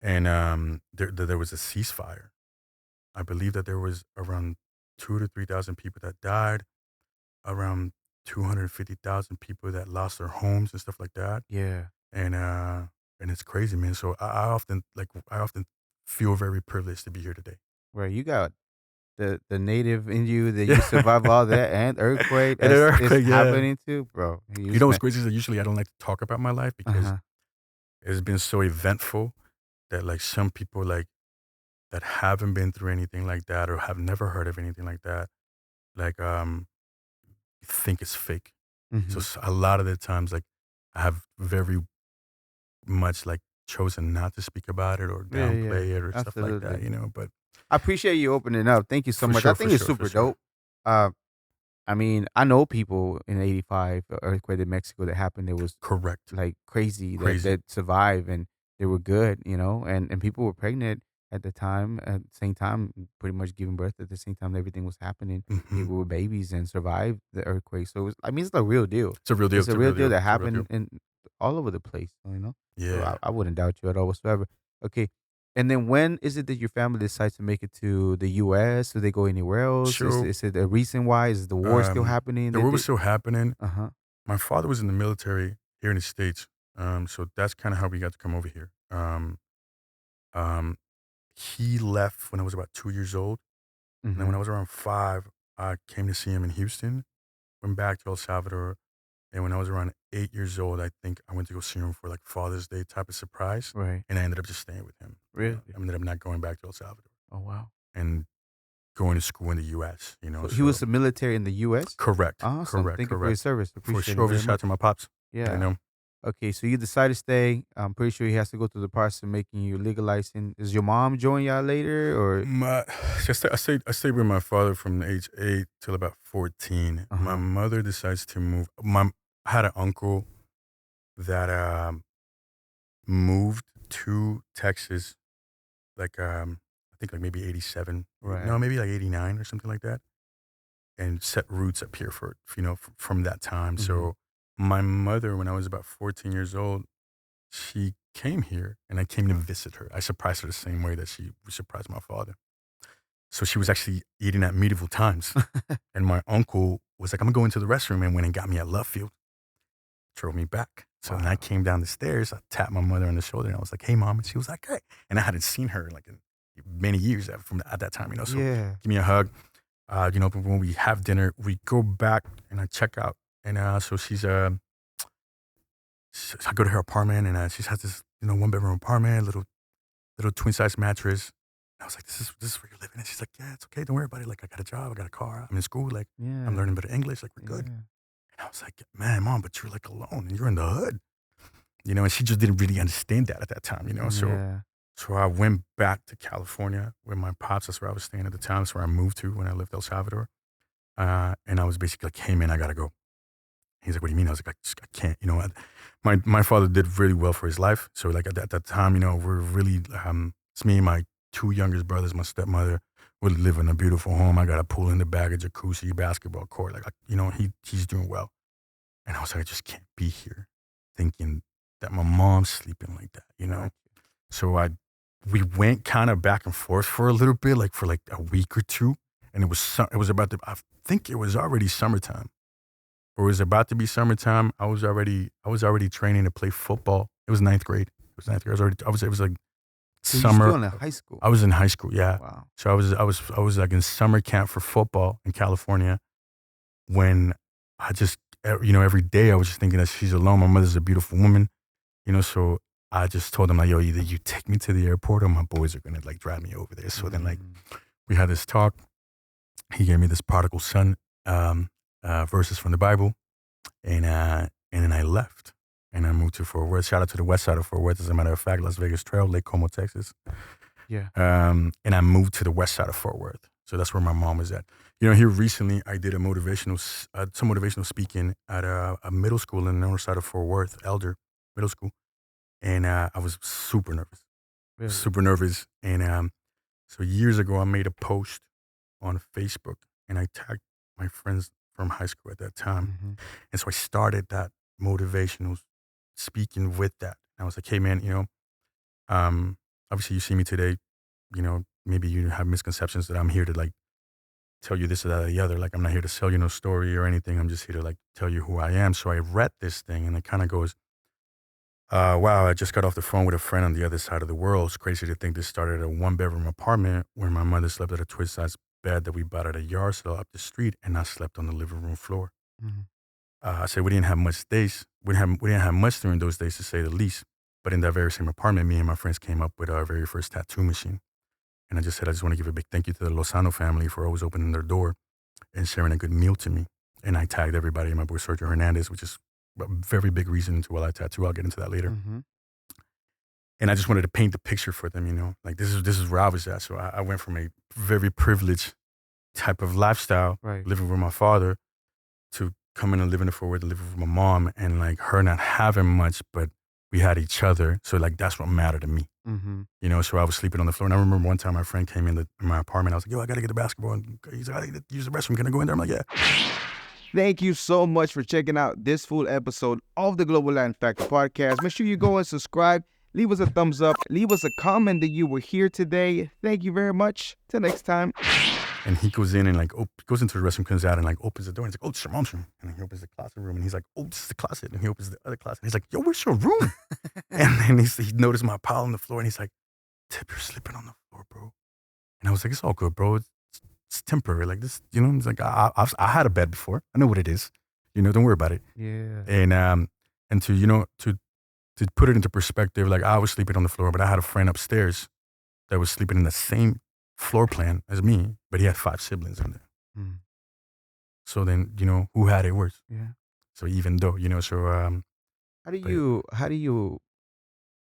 [SPEAKER 2] And there was a ceasefire. I believe that there was around 2,000 to 3,000 people that died, around 250,000 people that lost their homes and stuff like that.
[SPEAKER 1] Yeah.
[SPEAKER 2] And it's crazy, man. So I often feel very privileged to be here today.
[SPEAKER 1] Right. You got the native in you that you survive all that and earthquake.
[SPEAKER 2] And an
[SPEAKER 1] That's
[SPEAKER 2] earthquake,
[SPEAKER 1] it's
[SPEAKER 2] yeah.
[SPEAKER 1] happening too, bro.
[SPEAKER 2] You know what's crazy is that usually I don't like to talk about my life because
[SPEAKER 1] Uh-huh.
[SPEAKER 2] it's been so eventful that like some people like that haven't been through anything like that or have never heard of anything like that, like think it's fake.
[SPEAKER 1] Mhm.
[SPEAKER 2] So a lot of the times, like I have very much like chosen not to speak about it or
[SPEAKER 1] Yeah,
[SPEAKER 2] downplay
[SPEAKER 1] yeah.
[SPEAKER 2] it or stuff like that,
[SPEAKER 1] Absolutely.
[SPEAKER 2] But
[SPEAKER 1] I appreciate you opening up. Thank you so
[SPEAKER 2] for
[SPEAKER 1] much. I
[SPEAKER 2] sure,
[SPEAKER 1] think
[SPEAKER 2] for
[SPEAKER 1] it's
[SPEAKER 2] sure, for
[SPEAKER 1] super
[SPEAKER 2] sure.
[SPEAKER 1] dope. Uh, I mean, I know people in '85 earthquake in Mexico that happened. It was
[SPEAKER 2] Correct.
[SPEAKER 1] like crazy,
[SPEAKER 2] Crazy.
[SPEAKER 1] that survived and they were good, and people were pregnant at the time, at the same time, pretty much giving birth at the same time everything was happening.
[SPEAKER 2] Mhm.
[SPEAKER 1] People were babies and survived the earthquake. So it's a real deal.
[SPEAKER 2] It's a real deal.
[SPEAKER 1] It's
[SPEAKER 2] It's
[SPEAKER 1] a
[SPEAKER 2] a
[SPEAKER 1] real
[SPEAKER 2] real
[SPEAKER 1] deal
[SPEAKER 2] deal.
[SPEAKER 1] that
[SPEAKER 2] It's a real
[SPEAKER 1] happened
[SPEAKER 2] deal.
[SPEAKER 1] in all over the place. So
[SPEAKER 2] Yeah.
[SPEAKER 1] I wouldn't doubt you at all whatsoever. Okay. And then when is it that your family decides to make it to the US? Do they go anywhere else?
[SPEAKER 2] So
[SPEAKER 1] Is it a reason why? Is the war still happening?
[SPEAKER 2] the war was still happening.
[SPEAKER 1] Uh-huh.
[SPEAKER 2] My father was in the military here in the States. So that's kind of how we got to come over here. Um, he left when I was about 2 years old. And then
[SPEAKER 1] Mhm.
[SPEAKER 2] when I was around 5, I came to see him in Houston, went back to El Salvador. And when I was around 8 years old, I think I went to go see him for like Father's Day type of surprise.
[SPEAKER 1] Right.
[SPEAKER 2] And I ended up just staying with him.
[SPEAKER 1] Really?
[SPEAKER 2] I ended up not going back to El Salvador
[SPEAKER 1] Oh, wow.
[SPEAKER 2] and going to school in the U.S.,
[SPEAKER 1] So he was the military in the US?
[SPEAKER 2] Correct.
[SPEAKER 1] Awesome.
[SPEAKER 2] Correct.
[SPEAKER 1] Thank you for your
[SPEAKER 2] Correct.
[SPEAKER 1] service.
[SPEAKER 2] For
[SPEAKER 1] Appreciate it
[SPEAKER 2] sure.
[SPEAKER 1] very
[SPEAKER 2] Shout out
[SPEAKER 1] much.
[SPEAKER 2] to my pops.
[SPEAKER 1] Yeah.
[SPEAKER 2] I know.
[SPEAKER 1] Okay, so you decide to stay. I'm pretty sure he has to go through the process of making you legal license. Does your mom join y'all later, or?
[SPEAKER 2] My, I stayed with my father from age 8 till about 14. My
[SPEAKER 1] Uh-huh.
[SPEAKER 2] mother decides to move. I had an uncle that moved to Texas, like I think like maybe 87, no,
[SPEAKER 1] Right.
[SPEAKER 2] maybe like 89 or something like that, and set roots up here for from that time.
[SPEAKER 1] Mhm.
[SPEAKER 2] So my mother, when I was about 14 years old, she came here, and I came to visit her. I surprised her the same way that she surprised my father. So she was actually eating at medieval times, and my uncle was like, "I'm gonna go into the restroom," and went and got me at Love Field, drove me back. So then I
[SPEAKER 1] Wow.
[SPEAKER 2] came down the stairs. I tapped my mother on the shoulder, and I was like, "Hey, mom," and she was like, "Hey," and I hadn't seen her like in many years at that time, So
[SPEAKER 1] Yeah.
[SPEAKER 2] give me a hug. But when we have dinner, we go back and I check out, and so I go to her apartment, and she has this 1 bedroom apartment, little twin size mattress. I was like, this is where you're living? And she's like, yeah, it's okay. Don't worry about it. Like, I got a job. I got a car. I'm in school. Like, I'm
[SPEAKER 1] Yeah.
[SPEAKER 2] learning better English. Like, we're good.
[SPEAKER 1] Yeah.
[SPEAKER 2] And I was like, man, mom, but you're like alone and you're in the hood, and she just didn't really understand that at that time.
[SPEAKER 1] Yeah.
[SPEAKER 2] So I went back to California with my pops. That's where I was staying at the time. That's where I moved to when I left El Salvador. And I was basically like, hey, man, I got to go. He's like, what do you mean? I was like, I can't, my father did really well for his life. So like at that time, we're really, it's me and my two youngest brothers, my stepmother, we live in a beautiful home. I got a pool in the back, a jacuzzi, basketball court. He's doing well. And I was like, I just can't be here thinking that my mom's sleeping like that.
[SPEAKER 1] Got
[SPEAKER 2] So we went kind of back and forth for a little bit, like for like a week or two. And it was about I think it was already summertime. Or it was about to be summertime. I was already training to play football. It was ninth grade. It was ninth grade. It was like
[SPEAKER 1] So you still
[SPEAKER 2] summer.
[SPEAKER 1] in high school?
[SPEAKER 2] I was in high school, yeah.
[SPEAKER 1] Wow.
[SPEAKER 2] So I was like in summer camp for football in California when I just, every day I was just thinking that she's alone. My mother's a beautiful woman, so I just told him like, yo, either you take me to the airport or my boys are gonna like drive me over there. So then like
[SPEAKER 1] Mm.
[SPEAKER 2] we had this talk. He gave me this prodigal son verses from the Bible. And then I left and I moved to Fort Worth. Shout out to the west side of Fort Worth, as a matter of fact, Las Vegas Trail, Lake Como, Texas.
[SPEAKER 1] Yeah.
[SPEAKER 2] And I moved to the west side of Fort Worth. So that's where my mom was at. Here recently, I did some motivational speaking at a middle school in the north side of Fort Worth, Elder Middle School. And I was
[SPEAKER 1] Really?
[SPEAKER 2] super nervous. And so years ago, I made a post on Facebook and I tagged my friends from high school at that time.
[SPEAKER 1] Mhm.
[SPEAKER 2] And so I started that motivational speaking with that. And I was like, hey, man, obviously you see me today, maybe you have misconceptions that I'm here to like tell you this or that or the other. Like, I'm not here to sell you no story or anything. I'm just here to like tell you who I am. So I read this thing and it kind of goes, wow, I just got off the phone with a friend on the other side of the world. It's crazy to think this started at a 1 bedroom apartment where my mother slept at a twin size bed that we bought at a yard sale up the street, and I slept on the living room floor.
[SPEAKER 1] Mhm.
[SPEAKER 2] I said we didn't have much days. We didn't have much during those days, to say the least. But in that very same apartment, me and my friends came up with our very first tattoo machine. And I just said, I just want to give a big thank you to the Lozano family for always opening their door and sharing a good meal to me. And I tagged everybody, my boy Sergio Hernandez, which is a very big reason to why I tattoo. I'll get into that later.
[SPEAKER 1] Mhm.
[SPEAKER 2] And I just wanted to paint the picture for them, like this is where I was at. So I went from a very privileged type of lifestyle,
[SPEAKER 1] Right.
[SPEAKER 2] living with my father, to coming and living in Fort Worth, living with my mom, and like her not having much, but we had each other. So like that's what mattered to me.
[SPEAKER 1] Mhm.
[SPEAKER 2] So I was sleeping on the floor. And I remember one time my friend came in my apartment. I was like, yo, I got to get the basketball. And he's like, I got to use the restroom. Can I go in there? I'm like, yeah.
[SPEAKER 1] Thank you so much for checking out this full episode of the Global Land Factor podcast. Make sure you go and subscribe. Leave us a thumbs up. Leave us a comment that you were here today. Thank you very much. Till next time.
[SPEAKER 2] And he goes in and like goes into the restroom, comes out and like opens the door. And he's like, oh, it's your mom's room. And then he opens the closet room and he's like, oh, this is the closet. And he opens the other closet. And he's like, yo, where's your room? And then he noticed my pile on the floor and he's like, Tip, you're sleeping on the floor, bro. And I was like, it's all good, bro. It's temporary. Like this, it's like, I had a bed before. I know what it is. Don't worry about it.
[SPEAKER 1] Yeah.
[SPEAKER 2] And to put it into perspective, like I was sleeping on the floor, but I had a friend upstairs that was sleeping in the same floor plan as me, but he had 5 siblings in there.
[SPEAKER 1] Mm.
[SPEAKER 2] So then, who had it worse?
[SPEAKER 1] Yeah.
[SPEAKER 2] So even though, But
[SPEAKER 1] how do you,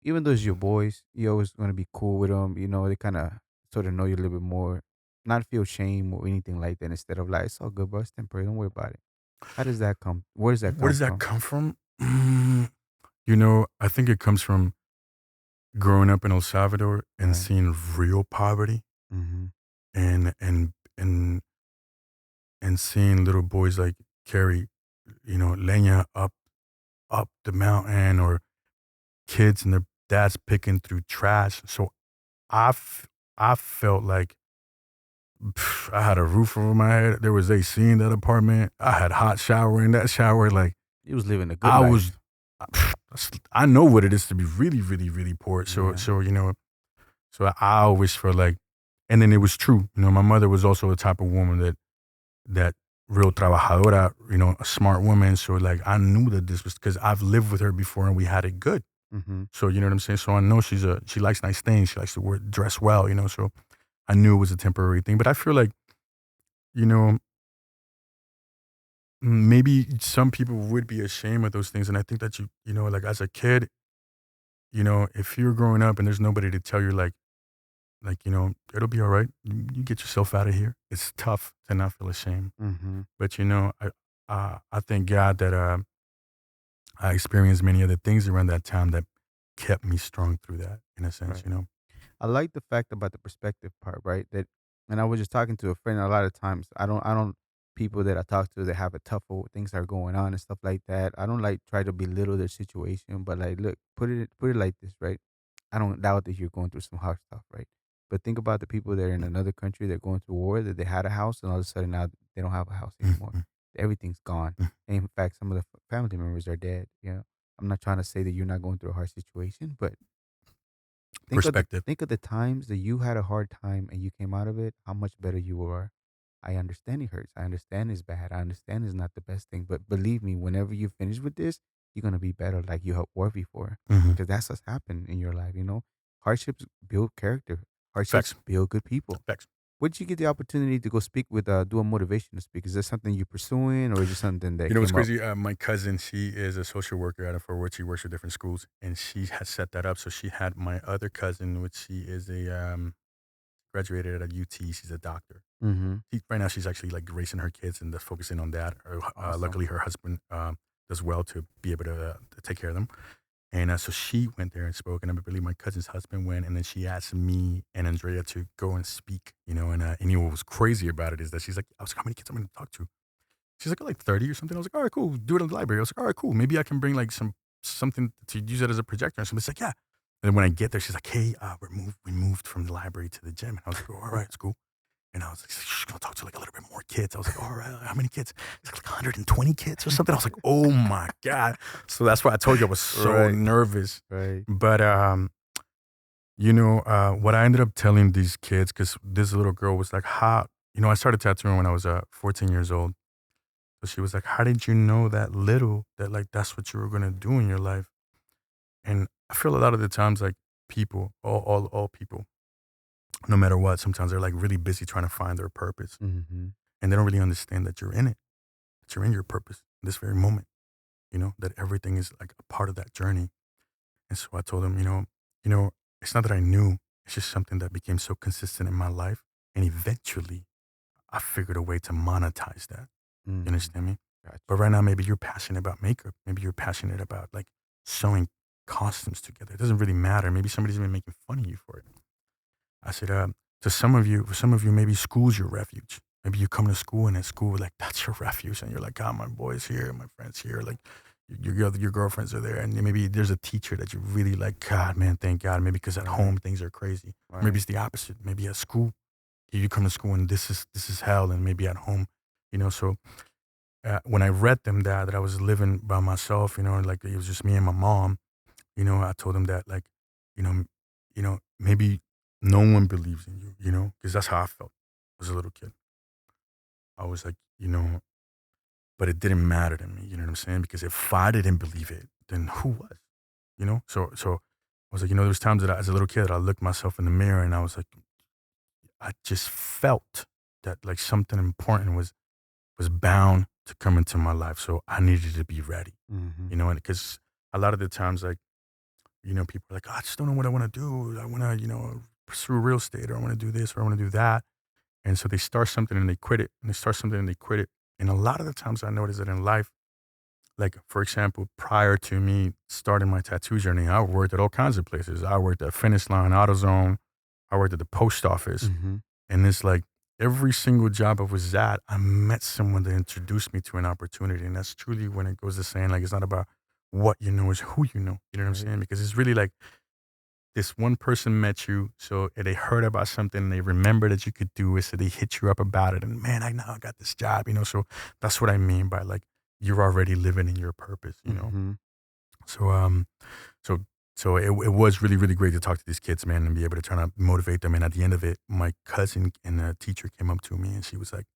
[SPEAKER 1] even though it's your boys, you always want to be cool with them. You know, they kind of sort of know you a little bit more, not feel shame or anything like that. Instead of like, it's all good, bro. It's temporary. Don't worry about it. How does that come? Where does that
[SPEAKER 2] where
[SPEAKER 1] come
[SPEAKER 2] does that
[SPEAKER 1] from?
[SPEAKER 2] come from? I think it comes from growing up in El Salvador and
[SPEAKER 1] Right.
[SPEAKER 2] seeing real poverty
[SPEAKER 1] Mm-hmm.
[SPEAKER 2] and and and and seeing little boys like carry, leña up the mountain, or kids and their dads picking through trash. So I, f- I felt like I had a roof over my head. There was AC in that apartment. I had hot shower in that shower. Like
[SPEAKER 1] You was living a good
[SPEAKER 2] I was,
[SPEAKER 1] life.
[SPEAKER 2] I know what it is to be really, really, really poor.
[SPEAKER 1] Yeah.
[SPEAKER 2] So I always felt like, and then it was true. My mother was also a type of woman that real trabajadora, a smart woman. So like I knew that this was because I've lived with her before and we had it good.
[SPEAKER 1] Mm-hmm.
[SPEAKER 2] So you know what I'm saying? So I know she likes nice things. She likes to dress well, so I knew it was a temporary thing. But I feel like, you know, maybe some people would be ashamed of those things. And I think that like as a kid, if you're growing up and there's nobody to tell you it'll be all right. You get yourself out of here. It's tough to not feel ashamed.
[SPEAKER 1] Mm-hmm.
[SPEAKER 2] But I thank God that I experienced many other things around that time that kept me strong through that, in a sense.
[SPEAKER 1] Right. I like the fact about the perspective part, right? That, and I was just talking to a friend. A lot of times, I don't people that I talk to that have a tough things that are going on and stuff like that. I don't like try to belittle their situation, but like, look, put it like this, right? I don't doubt that you're going through some hard stuff, right? But think about the people that are in another country that are going through war, that they had a house and all of a sudden now they don't have a house anymore.
[SPEAKER 2] Mhm.
[SPEAKER 1] Everything's gone.
[SPEAKER 2] Mhm.
[SPEAKER 1] And in fact, some of the family members are dead. I'm not trying to say that you're not going through a hard situation, but
[SPEAKER 2] Perspective.
[SPEAKER 1] think of the times that you had a hard time and you came out of it, how much better you were. I understand it hurts. I understand it's bad. I understand it's not the best thing. But believe me, whenever you finish with this, you're gonna be better like were before.
[SPEAKER 2] Mhm.
[SPEAKER 1] Because that's what's happened in your life. Hardships build character. Hardships
[SPEAKER 2] Facts.
[SPEAKER 1] build good people.
[SPEAKER 2] Facts.
[SPEAKER 1] Where did you get the opportunity to go speak with do a motivational speak? Is that something you're pursuing or is it something
[SPEAKER 2] You
[SPEAKER 1] that
[SPEAKER 2] know what's
[SPEAKER 1] came up?
[SPEAKER 2] crazy? My cousin, she is a social worker out of Fort Worth. She works with different schools, and she has set that up. So she had my other cousin, which she is graduated at UT. She's a doctor.
[SPEAKER 1] Mm-hmm.
[SPEAKER 2] Right now, she's actually like raising her kids and just focusing on that.
[SPEAKER 1] Awesome.
[SPEAKER 2] Luckily, her husband does well to be able to take care of them. And so she went there and spoke, and I believe my cousin's husband went, and then she asked me and Andrea to go and speak, and what was crazy about it is that she's like, I was like, how many kids am I going to talk to? She's like 30 or something. I was like, all right, cool. Do it in the library. I was like, all right, cool. Maybe I can bring like something to use it as a projector or something. It's like, yeah. And then when I get there, she's like, hey, we moved from the library to the gym. And I was like, oh, all right, it's cool. And I was like, she's gonna talk to like a little bit more kids. I was like, all right, how many kids? It's like 120 kids or something. I was like, oh my God. So that's why I told you I was so
[SPEAKER 1] Right.
[SPEAKER 2] nervous.
[SPEAKER 1] Right.
[SPEAKER 2] But what I ended up telling these kids, because this little girl was like, how, I started tattooing when I was 14 years old. So she was like, how did you know that little that like that's what you were gonna do in your life? And I feel a lot of the times like people, all people, no matter what, sometimes they're like really busy trying to find their purpose.
[SPEAKER 1] Mm-hmm.
[SPEAKER 2] And they don't really understand that you're in it, that you're in your purpose in this very moment, that everything is like a part of that journey. And so I told them, it's not that I knew, it's just something that became so consistent in my life. And eventually I figured a way to monetize that. You
[SPEAKER 1] Mm-hmm.
[SPEAKER 2] understand me?
[SPEAKER 1] Gotcha.
[SPEAKER 2] But right now, maybe you're passionate about makeup. Maybe you're passionate about like sewing costumes together. It doesn't really matter. Maybe somebody's even making fun of you for it. I said, for some of you, maybe school's your refuge. Maybe you come to school and at school, like that's your refuge, and you're like, God, my boys here, my friends here, like your girlfriends are there, and maybe there's a teacher that you really like. God, man, thank God. Maybe because at
[SPEAKER 1] Right.
[SPEAKER 2] home things are crazy. Maybe
[SPEAKER 1] Right.
[SPEAKER 2] it's the opposite. Maybe at school, you come to school and this is hell, and maybe at home, so when I read them that I was living by myself, like it was just me and my mom, I told them that like, you know, maybe no one believes in you, because that's how I felt as a little kid. I was like, but it didn't matter to me, you know what I'm saying? Because if I didn't believe it, then who was, So I was like, there was times that as a little kid, I looked myself in the mirror and I was like, I just felt that like something important was bound to come into my life. So I needed to be ready,
[SPEAKER 1] Mm-hmm.
[SPEAKER 2] and because a lot of the times, like, people are like, "Oh, I just don't know what I want to do. I want to, pursue real estate, or I want to do this, or I want to do that." And so they start something and they quit it, and they start something and they quit it. And a lot of the times I notice that in life, like, for example, prior to me starting my tattoo journey, I worked at all kinds of places. I worked at Finish Line, AutoZone. I worked at the post office.
[SPEAKER 1] Mm-hmm.
[SPEAKER 2] And it's like every single job I was at, I met someone that introduced me to an opportunity. And that's truly when it goes to saying, like, it's not about what you know, it's who you know. You know what I'm
[SPEAKER 1] Right.
[SPEAKER 2] saying? Because it's really like this one person met you, so they heard about something, and they remember that you could do it, so they hit you up about it. And man, I now got this job, So that's what I mean by, like, you're already living in your purpose.
[SPEAKER 1] Mm-hmm.
[SPEAKER 2] So so it was really, really great to talk to these kids, man, and be able to try to motivate them. And at the end of it, my cousin and the teacher came up to me, and she was like,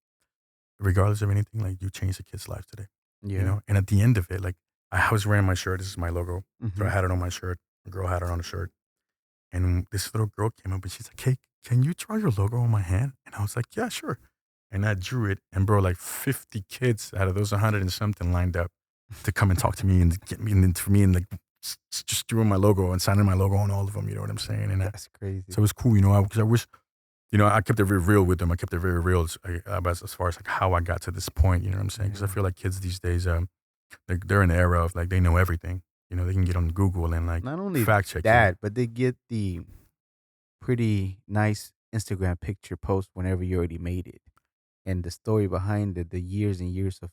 [SPEAKER 2] regardless of anything, like, you changed the kid's life today,
[SPEAKER 1] Yeah.
[SPEAKER 2] And at the end of it, like, I was wearing my shirt. This is my logo. So
[SPEAKER 1] Mm-hmm.
[SPEAKER 2] I had it on my shirt. The girl had it on the shirt. And this little girl came up and she's like, "Hey, can you draw your logo on my hand?" And I was like, "Yeah, sure." And I drew it. And bro, like 50 kids out of those 100 and something lined up to come and talk to me and get me, and then for me, and like just drawing my logo and signing my logo on all of them. You know what I'm saying? And
[SPEAKER 1] That's crazy.
[SPEAKER 2] so it was cool, because I wish, I kept it very real with them. I kept it very real as far as like how I got to this point. You know what I'm saying? Because I
[SPEAKER 1] Yeah.
[SPEAKER 2] feel like kids these days, they're in the era of, like, they know everything. They can get on Google and, like,
[SPEAKER 1] Not only
[SPEAKER 2] fact check you.
[SPEAKER 1] that, but they get the pretty nice Instagram picture post whenever you already made it. And the story behind it, the years and years of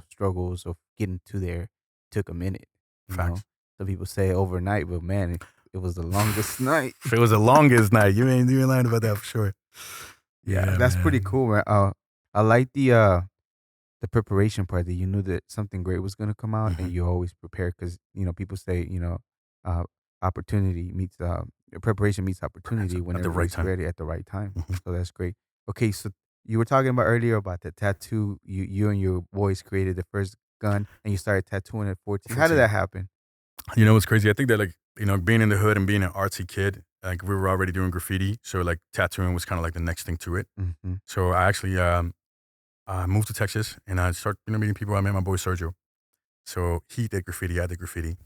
[SPEAKER 1] struggles of getting to there took a minute, you know?
[SPEAKER 2] Facts.
[SPEAKER 1] Some people say overnight, but man, it was the longest night.
[SPEAKER 2] If it was the longest night, you ain't lying about that for sure.
[SPEAKER 1] Yeah,
[SPEAKER 2] Yeah,
[SPEAKER 1] that's pretty
[SPEAKER 2] man.
[SPEAKER 1] cool, man. I like the preparation part that you knew that something great was gonna come out, and
[SPEAKER 2] Mhm.
[SPEAKER 1] you always prepare because people say uh, opportunity meets preparation meets opportunity
[SPEAKER 2] At the
[SPEAKER 1] whenever
[SPEAKER 2] right
[SPEAKER 1] it's
[SPEAKER 2] time.
[SPEAKER 1] ready at the right time.
[SPEAKER 2] Mhm.
[SPEAKER 1] So that's great. Okay, so you were talking about earlier about the tattoo. You and your boys created the first gun, and you started tattooing at 14. How did
[SPEAKER 2] 14.
[SPEAKER 1] that happen?
[SPEAKER 2] What's crazy? I think that, like, being in the hood and being an artsy kid, like, we were already doing graffiti. So, like, tattooing was kind of like the next thing to it.
[SPEAKER 1] Hmm.
[SPEAKER 2] So I actually moved to Texas and I started, meeting people. I met my boy Sergio. So he did graffiti, I did graffiti,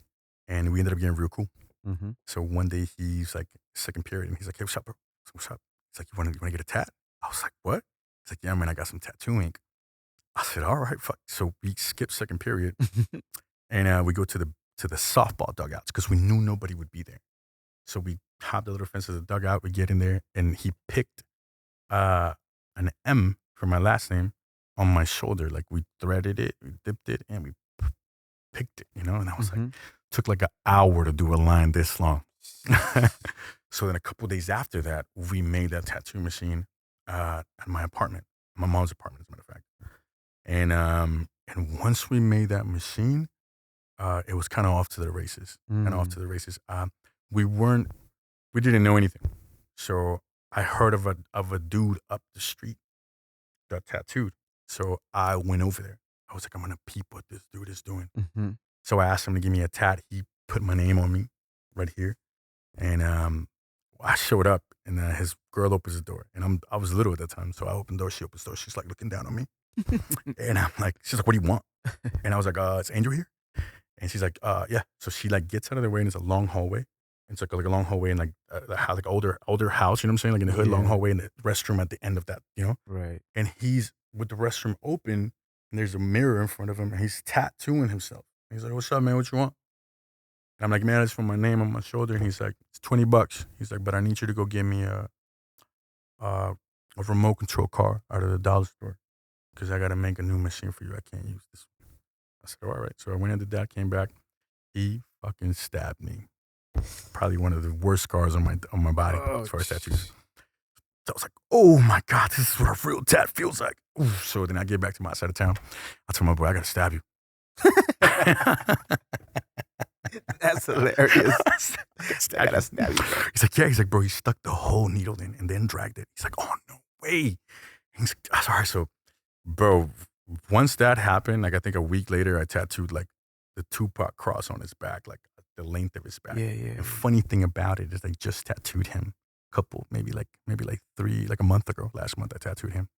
[SPEAKER 2] and we ended up getting real cool.
[SPEAKER 1] Hmm.
[SPEAKER 2] So one day he's like, second period, and he's like, "Hey, what's up, bro? What's up?" He's like, "You want to get a tat?" I was like, "What?" He's like, "Yeah, man, I got some tattoo ink." I said, "All right, fuck." So we skipped second period, and we go to the softball dugouts because we knew nobody would be there. So we hopped the little fence of the dugout. We get in there, and he picked uh, an M for my last name on my shoulder. Like, we threaded it, we dipped it, and we picked it. And I was like,
[SPEAKER 1] Hmm.
[SPEAKER 2] took like an hour to do a line this long. So then a couple days after that, we made that tattoo machine at my apartment, my mom's apartment, as a matter of fact. And once we made that machine, it was kind of off to the races. Kind of off
[SPEAKER 1] Mm.
[SPEAKER 2] to the races. We weren't, we didn't know anything. So I heard of a dude up the street that tattooed. So I went over there. I was like, I'm gonna peep what this dude is doing.
[SPEAKER 1] Mhm.
[SPEAKER 2] So I asked him to give me a tat. He put my name on me right here. And I showed up, and his girl opens the door. And I was little at that time. So I opened the door. She opens the door. She's like looking down on me. And I'm like, she's like, "What do you want?" And I was like, "Is Angel here?" And she's like, "Yeah." So she like gets out of the way, and it's a long hallway. It's like a long hallway, and like older house. You know what I'm saying? Like in the hood, long
[SPEAKER 1] Yeah.
[SPEAKER 2] hallway, and the restroom at the end of that.
[SPEAKER 1] Right.
[SPEAKER 2] And he's with the restroom open, and there's a mirror in front of him, and he's tattooing himself. He's like, "What's up, man? What you want?" And I'm like, "Man, it's for my name on my shoulder." And he's like, "It's $20." He's like, "But I need you to go get me a, a remote control car out of the dollar store because I got to make a new machine for you. I can't use this." I said, "All right." So I went and did that, came back. He fucking stabbed me. Probably one of the worst scars on my body as far as tattoos. So I was like, "Oh my God, this is what a real tat feels like." Ooh. So then I get back to my side of town. I told my boy, "I got to stab you."
[SPEAKER 1] That's hilarious. I
[SPEAKER 2] Stab
[SPEAKER 1] gotta
[SPEAKER 2] you.
[SPEAKER 1] stab you, bro.
[SPEAKER 2] He's like, "Yeah." He's like, "Bro, he stuck the whole needle in and then dragged it." He's like, "Oh, no way." He's like, "That's all right." So, bro, once that happened, like, I think a week later, I tattooed like the Tupac cross on his back, like the length of his back.
[SPEAKER 1] Yeah, yeah,
[SPEAKER 2] And
[SPEAKER 1] yeah.
[SPEAKER 2] funny thing about it is I just tattooed him maybe like a month ago. Last month I tattooed him.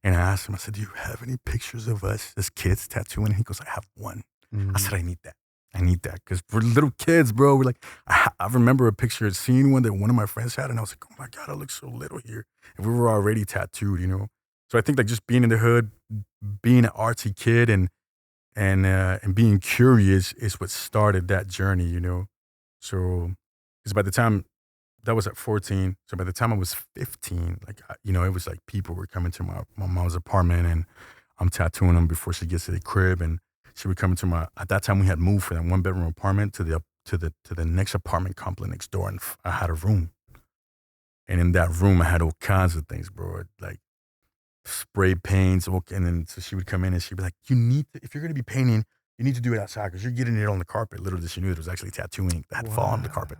[SPEAKER 2] And I asked him, I said, "Do you have any pictures of us as kids tattooing?" And he goes, "I have one." I
[SPEAKER 1] Mhm.
[SPEAKER 2] said, "I need that." I need that because we're little kids, bro. We're like, I remember a picture of seeing one that one of my friends had, and I was like, oh my God, I look so little here. And we were already tattooed, you know? So I think like just being in the hood, being an artsy kid and being curious is what started that journey, you know? So, because by the time that was at 14, so by the time I was 15, like, you know, it was like people were coming to my mom's apartment and I'm tattooing them before she gets to the crib. And she would come into at that time we had moved from that one bedroom apartment to the next apartment complex next door. And I had a room. And in that room, I had all kinds of things, bro. Like spray paints. And then so she would come in and she'd be like, if you're going to be painting, you need to do it outside because you're getting it on the carpet. Little did she knew it was actually tattooing that had fallen on the carpet.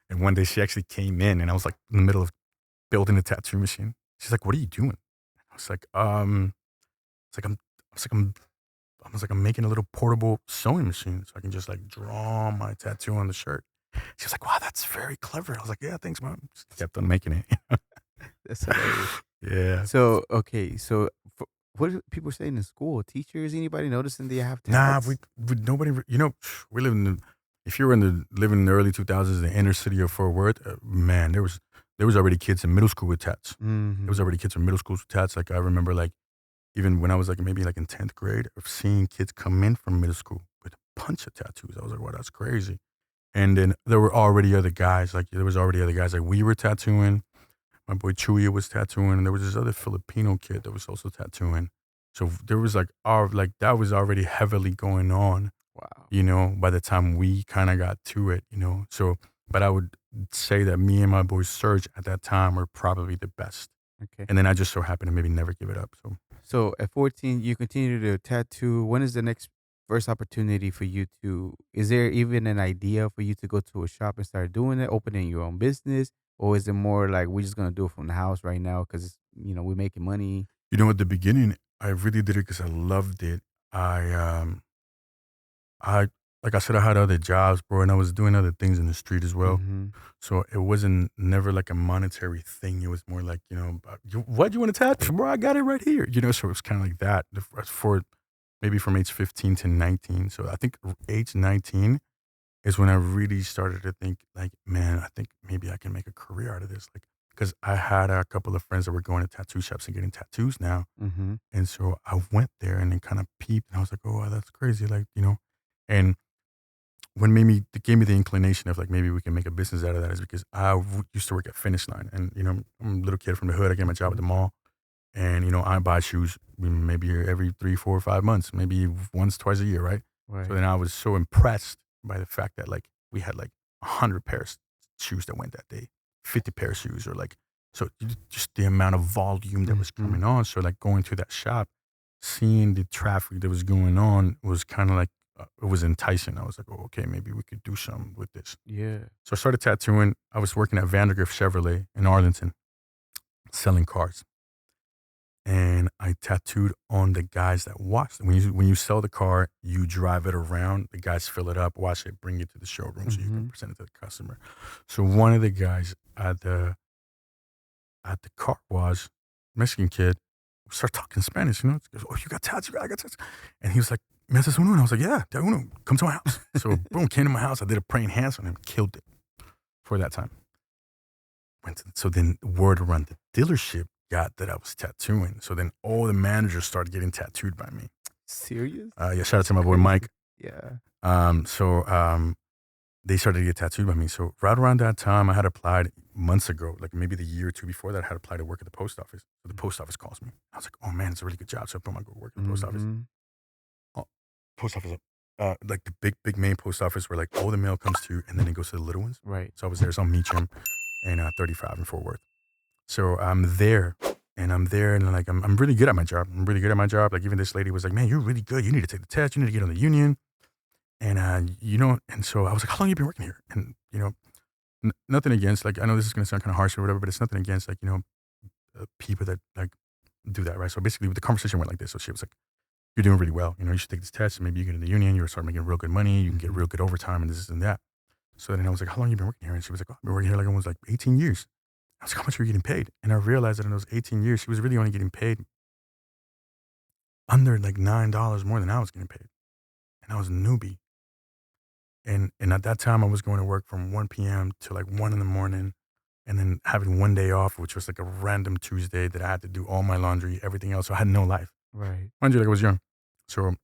[SPEAKER 2] And one day she actually came in and I was like in the middle of building a tattoo machine. She's like, "What are you doing?" I was like, it's like I'm making a little portable sewing machine so I can just like draw my tattoo on the shirt. She was like, "Wow, that's very clever." I was like, "Yeah, thanks, mom." Just kept on making it.
[SPEAKER 1] That's hilarious.
[SPEAKER 2] Yeah.
[SPEAKER 1] So, okay, so what are people saying in school? Teachers, anybody noticing they have
[SPEAKER 2] Nah,
[SPEAKER 1] tats?
[SPEAKER 2] nobody. You know, we live in if you were living in the early 2000s, the inner city of Fort Worth, man, there was already kids in middle school with tats. There was
[SPEAKER 1] Mhm.
[SPEAKER 2] already kids in middle school with tats. Like I remember, like even when I was like maybe like in 10th grade, of seeing kids come in from middle school with a bunch of tattoos. I was like, wow, that's crazy. And then there were already other guys. Like there was already other guys. Like we were tattooing. My boy Chuya was tattooing, and there was this other Filipino kid that was also tattooing. So there was like that was already heavily going on,
[SPEAKER 1] Wow.
[SPEAKER 2] you know, by the time we kind of got to it, you know. So, but I would say that me and my boy Serge at that time were probably the best.
[SPEAKER 1] Okay.
[SPEAKER 2] And then I just so happened to maybe never give it up. So
[SPEAKER 1] So at 14, you continue to tattoo. When is the next first opportunity for you to? Is there even an idea for you to go to a shop and start doing it, opening your own business, or is it more like we're just gonna do it from the house right now because we're making money?
[SPEAKER 2] you know, at the beginning, I really did it because I loved it. I I like I said, I had other jobs, bro, and I was doing other things in the street as well.
[SPEAKER 1] Mm-hmm.
[SPEAKER 2] So it wasn't never like a monetary thing. It was more like, what you want to tattoo, bro? I got it right here. You know, so it was kind of like that for maybe from age 15 to 19. So I think age 19 is when I really started to think like, man, I think maybe I can make a career out of this. Like, because I had a couple of friends that were going to tattoo shops and getting tattoos now.
[SPEAKER 1] Mm-hmm.
[SPEAKER 2] And so I went there and then kind of peeped and I was like, oh, wow, that's crazy. Like, you know, and what gave me the inclination of like maybe we can make a business out of that is because used to work at Finish Line, and you know I'm a little kid from the hood. I get my job at the mall, and you know I buy shoes maybe every 3, 4, 5 months, maybe once, twice a year, right? So
[SPEAKER 1] Right.
[SPEAKER 2] then I was so impressed by the fact that like we had like 100 pairs of shoes that went that day, 50 pair of shoes, or like so just the amount of volume that was
[SPEAKER 1] Mm-hmm.
[SPEAKER 2] coming on. So like going to that shop, seeing the traffic that was going on was kind of like it was enticing. I was like, oh, okay, maybe we could do something with this.
[SPEAKER 1] Yeah.
[SPEAKER 2] So I started tattooing. I was working at Vandergrift Chevrolet in Arlington, selling cars. And I tattooed on the guys that watch. When you sell the car, you drive it around. The guys fill it up, wash it, bring it to the showroom so you can
[SPEAKER 1] Mm-hmm.
[SPEAKER 2] present it to the customer. So one of the guys at the car wash, Mexican kid, start talking Spanish, you know? He goes, oh, you got tats? I got tats. And he was like, ¿Me haces uno? And I was like, yeah, de uno. Come to my house. So boom, came to my house. I did a praying hands on him, killed it for that time. So then word around the dealership got that I was tattooing. So then all the managers started getting tattooed by me.
[SPEAKER 1] Serious?
[SPEAKER 2] Yeah, shout out to my boy
[SPEAKER 1] Crazy.
[SPEAKER 2] Mike.
[SPEAKER 1] Yeah.
[SPEAKER 2] So they started to get tattooed by me. So right around that time, I had applied months ago, like maybe the year or two before that, I had applied to work at the post office. So the post office calls me. I was like, oh man, it's a really good job. So I go work at the post office.
[SPEAKER 1] Mm-hmm.
[SPEAKER 2] Oh, post office, like the big main post office where like all the mail comes to, and then it goes to the little ones.
[SPEAKER 1] Right.
[SPEAKER 2] So I was there. So I'm Meacham and 35 in Fort Worth. So I'm there, and like I'm really good at my job. I'm really good at my job. Like even this lady was like, man, you're really good. You need to take the test. You need to get on the union. And and so I was like, how long have you been working here? And nothing against, like, I know this is gonna sound kind of harsh or whatever, but it's nothing against, like, people that like do that, right? So basically, the conversation went like this. So she was like, "You're doing really well. You should take this test, and maybe you get in the union. You start making real good money. You can get
[SPEAKER 1] Mm-hmm.
[SPEAKER 2] real good overtime, and this and that." So then I was like, "How long have you been working here?" And she was like, "Oh, I've been working here like almost like 18 years." I was like, "How much are you getting paid?" And I realized that in those 18 years, she was really only getting paid under like $9 more than I was getting paid, and I was a newbie. And at that time, I was going to work from 1 p.m. to like 1 in the morning, and then having one day off, which was like a random Tuesday that I had to do all my laundry, everything else. So I had no life.
[SPEAKER 1] Right.
[SPEAKER 2] Mind you, like I was young. So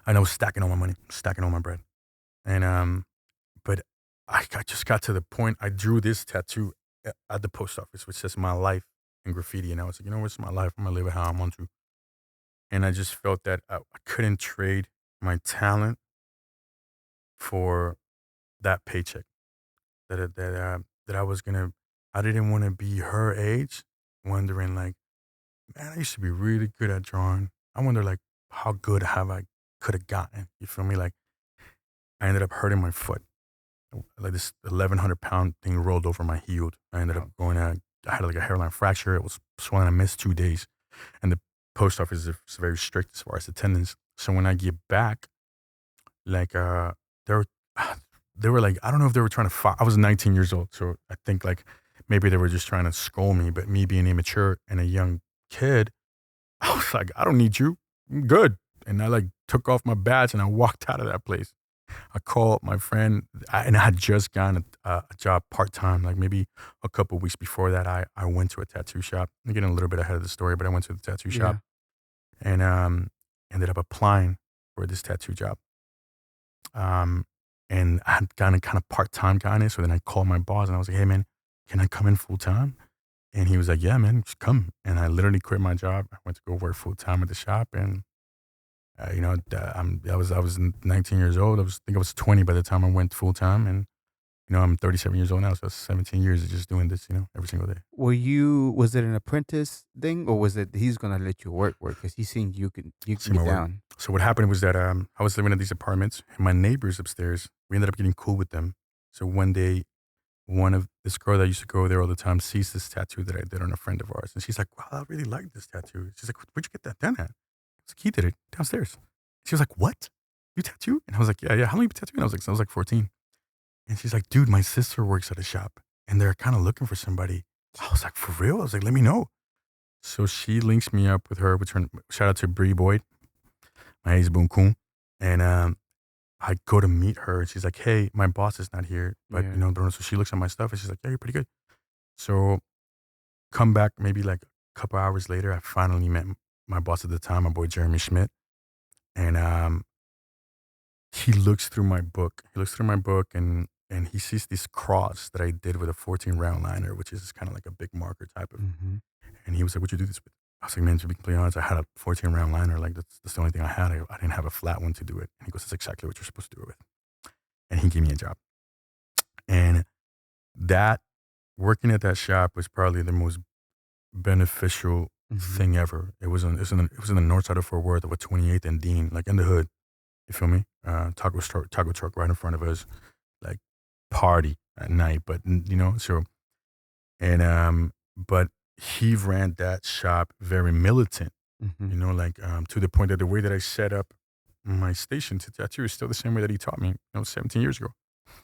[SPEAKER 2] I was stacking all my money, stacking all my bread. And but I just got to the point. I drew this tattoo at the post office, which says "My Life" in graffiti, and I was like, you know, what's my life? I'm gonna live it how I want to. And I just felt that I couldn't trade my talent for that paycheck. That I was gonna. I didn't want to be her age, wondering like, man, I used to be really good at drawing. I wonder like how good have I could have gotten. You feel me? Like I ended up hurting my foot. Like this 1,100-pound thing rolled over my heel. I ended up
[SPEAKER 1] Wow.
[SPEAKER 2] going to. I had like a hairline fracture. It was swollen. I missed 2 days, and the post office is very strict as far as attendance. So when I get back, like they were they were like, I don't know if they were trying to I was 19 years old, so I think like maybe they were just trying to scold me. But me being immature and a young kid, I was like, I don't need you. I'm good. And I like took off my badge and I walked out of that place. I called my friend, and I had just gotten a job part time. Like maybe a couple weeks before that, I went to a tattoo shop. I'm getting a little bit ahead of the story, but I went to the tattoo shop
[SPEAKER 1] Yeah.
[SPEAKER 2] and ended up applying for this tattoo job. Um, and I had gotten kind of part time kind of. So then I called my boss and I was like, hey man, can I come in full time? And he was like, yeah man, just come. And I literally quit my job. I went to go work full time at the shop. And I was 19 years old. I think I was 20 by the time I went full time. And I'm 37 years old now, so that's 17 years of just doing this, every single day.
[SPEAKER 1] Was it an apprentice thing, or was it he's gonna let you work? Because he's seen you can
[SPEAKER 2] See my
[SPEAKER 1] get
[SPEAKER 2] work.
[SPEAKER 1] down.
[SPEAKER 2] So what happened was that I was living in these apartments, and my neighbors upstairs, we ended up getting cool with them. So one day, one of this girl that used to go there all the time sees this tattoo that I did on a friend of ours, and she's like, "Wow, I really like this tattoo." She's like, "Where'd you get that done at?" I was like, "He did it downstairs." She was like, "What? You tattoo?" And I was like, "Yeah, yeah." How long you been tattooing? I was like 14. And she's like, "Dude, my sister works at a shop, and they're kind of looking for somebody." I was like, "For real?" I was like, "Let me know." So she links me up with her. Which shout out to Bree Boyd, my ex boom coon, and I go to meet her, and she's like, "Hey, my boss is not here, but
[SPEAKER 1] Yeah.
[SPEAKER 2] So she looks at my stuff, and she's like, "Yeah, you're pretty good." So come back maybe like a couple hours later, I finally met my boss at the time, my boy Jeremy Schmidt, and he looks through my book. He looks through my book and he sees this cross that I did with a 14 round liner, which is kind of like a big marker type of.
[SPEAKER 1] Mhm.
[SPEAKER 2] And he was like, "What'd you do this with?" I was like, "Man, to be completely honest, I had a 14 round liner. Like that's the only thing I had. I didn't have a flat one to do it." And he goes, "That's exactly what you're supposed to do it with." And he gave me a job. And that working at that shop was probably the most beneficial
[SPEAKER 1] Mhm.
[SPEAKER 2] thing ever. It was in the north side of Fort Worth, of a 28th and Dean, like in the hood. You feel me? Taco truck right in front of us, like party at night. But so and but he ran that shop very militant.
[SPEAKER 1] Mhm.
[SPEAKER 2] Like to the point that the way that I set up my station to tattoo is still the same way that he taught me, 17 years ago.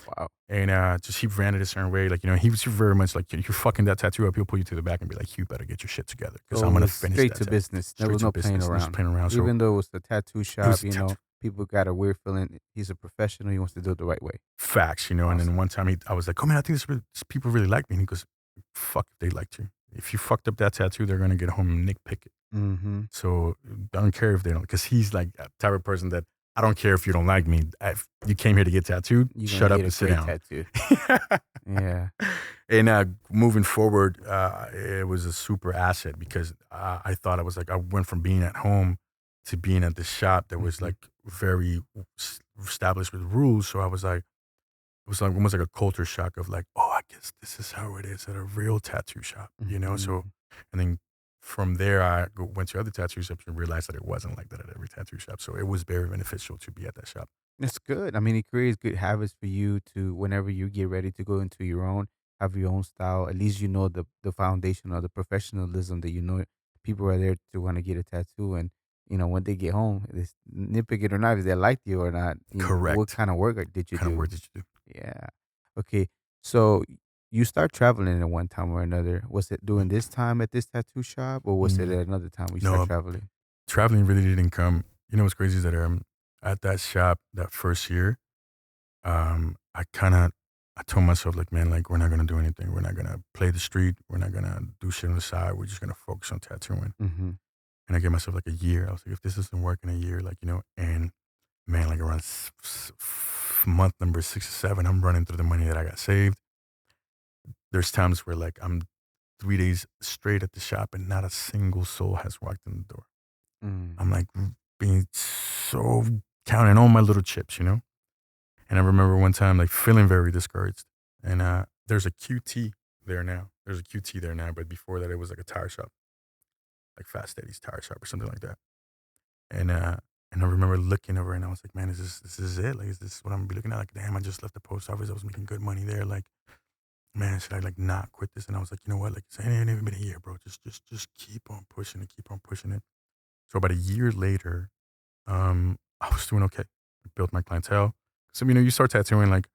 [SPEAKER 1] Wow.
[SPEAKER 2] And just he ran it a certain way. Like, he was very much like, you're fucking that tattoo up, he'll pull you to the back and be like, "You better get your shit together because
[SPEAKER 1] So
[SPEAKER 2] I'm
[SPEAKER 1] it
[SPEAKER 2] going to
[SPEAKER 1] was
[SPEAKER 2] finish
[SPEAKER 1] straight
[SPEAKER 2] that
[SPEAKER 1] to
[SPEAKER 2] tattoo."
[SPEAKER 1] business. There
[SPEAKER 2] Straight
[SPEAKER 1] was
[SPEAKER 2] to
[SPEAKER 1] no playing
[SPEAKER 2] business, no
[SPEAKER 1] around.
[SPEAKER 2] playing around. So
[SPEAKER 1] Even though it was the tattoo
[SPEAKER 2] it was
[SPEAKER 1] shop,
[SPEAKER 2] a tattoo.
[SPEAKER 1] people got a weird feeling he's a professional. He wants to do it the right way.
[SPEAKER 2] Facts, and then
[SPEAKER 1] Awesome.
[SPEAKER 2] one time I was like, "Oh man, I think this people really like me." And he goes, "Fuck if they liked you. If you fucked up that tattoo, they're going to get home and nitpick it.
[SPEAKER 1] Mhm.
[SPEAKER 2] So I don't care if they don't," because he's like a type of person that I don't care if you don't like me. If you came here to get tattooed,
[SPEAKER 1] You're gonna
[SPEAKER 2] shut up
[SPEAKER 1] get a
[SPEAKER 2] and sit
[SPEAKER 1] great
[SPEAKER 2] down.
[SPEAKER 1] tattoo. Yeah.
[SPEAKER 2] And moving forward, it was a super asset because I thought I went from being at home to being at the shop that was
[SPEAKER 1] Mhm.
[SPEAKER 2] like very established with rules. So it was like almost like a culture shock of like, oh, I guess this is how it is at a real tattoo shop. So,
[SPEAKER 1] Mhm.
[SPEAKER 2] and then from there, went to other tattoo shops and realized that it wasn't like that at every tattoo shop. So it was very beneficial to be at that shop.
[SPEAKER 1] That's good. I mean, it creates good habits for you to whenever you get ready to go into your own, have your own style. At least you know the foundation or the professionalism that people are there to want to get a tattoo, and when they get home, this nitpick it or not, if they liked you or not. What
[SPEAKER 2] Correct.
[SPEAKER 1] kind of work did you
[SPEAKER 2] What kind of
[SPEAKER 1] do?
[SPEAKER 2] work did you do?
[SPEAKER 1] Yeah. Okay. So you start traveling at one time or another. Was it during this time at this tattoo shop, or was it
[SPEAKER 2] Mm,
[SPEAKER 1] at another time we start
[SPEAKER 2] no,
[SPEAKER 1] traveling?
[SPEAKER 2] traveling really didn't come. What's crazy is that at that shop that first year, I told myself, like, man, like, we're not going to do anything. We're not going to play the street. We're not going to do shit on the side. We're just going to focus on tattooing.
[SPEAKER 1] Mm-hmm.
[SPEAKER 2] And I gave myself like a year. I was like, if this doesn't work in a year, like, and man, like around month number 6 or 7, I'm running through the money that I got saved. There's times where like I'm 3 days straight at the shop and not a single soul has walked in the door. I'm like being so counting all my little chips, And I remember one time like feeling very discouraged. And there's a QT there now. But before that, it was like a tire shop, like Fast Eddie's tire shop or something like that. And I remember looking over and I was like, man, this is it? Like, is this what I'm gonna be looking at? Like, damn, I just left the post office. I was making good money there. Like, man, should I like not quit this? And I was like, you know what? Like, it ain't even been a year, bro. Just keep on pushing it. So about a year later, I was doing okay. I built my clientele. So, you start tattooing like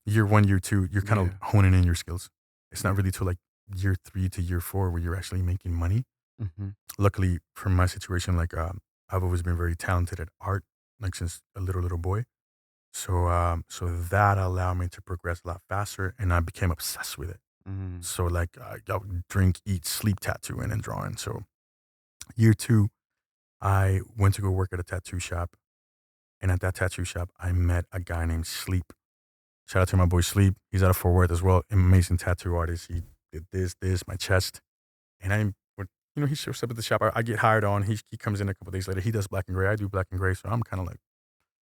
[SPEAKER 2] year 1, year 2, you're kind of honing in your skills. It's not really till like year 3 to year 4 where you're actually making money.
[SPEAKER 1] Mm-hmm.
[SPEAKER 2] Luckily for my situation, like, I've always been very talented at art, like since a little boy. So that allowed me to progress a lot faster, and I became obsessed with it.
[SPEAKER 1] Mm-hmm.
[SPEAKER 2] So like, I would drink, eat, sleep tattooing and drawing. So year 2, I went to go work at a tattoo shop, and at that tattoo shop, I met a guy named Sleep. Shout out to my boy Sleep. He's out of Fort Worth as well. Amazing tattoo artist. He did this, my chest, and he shows up at the shop. I get hired on. He comes in a couple days later. He does black and gray. I do black and gray. So I'm kind of like,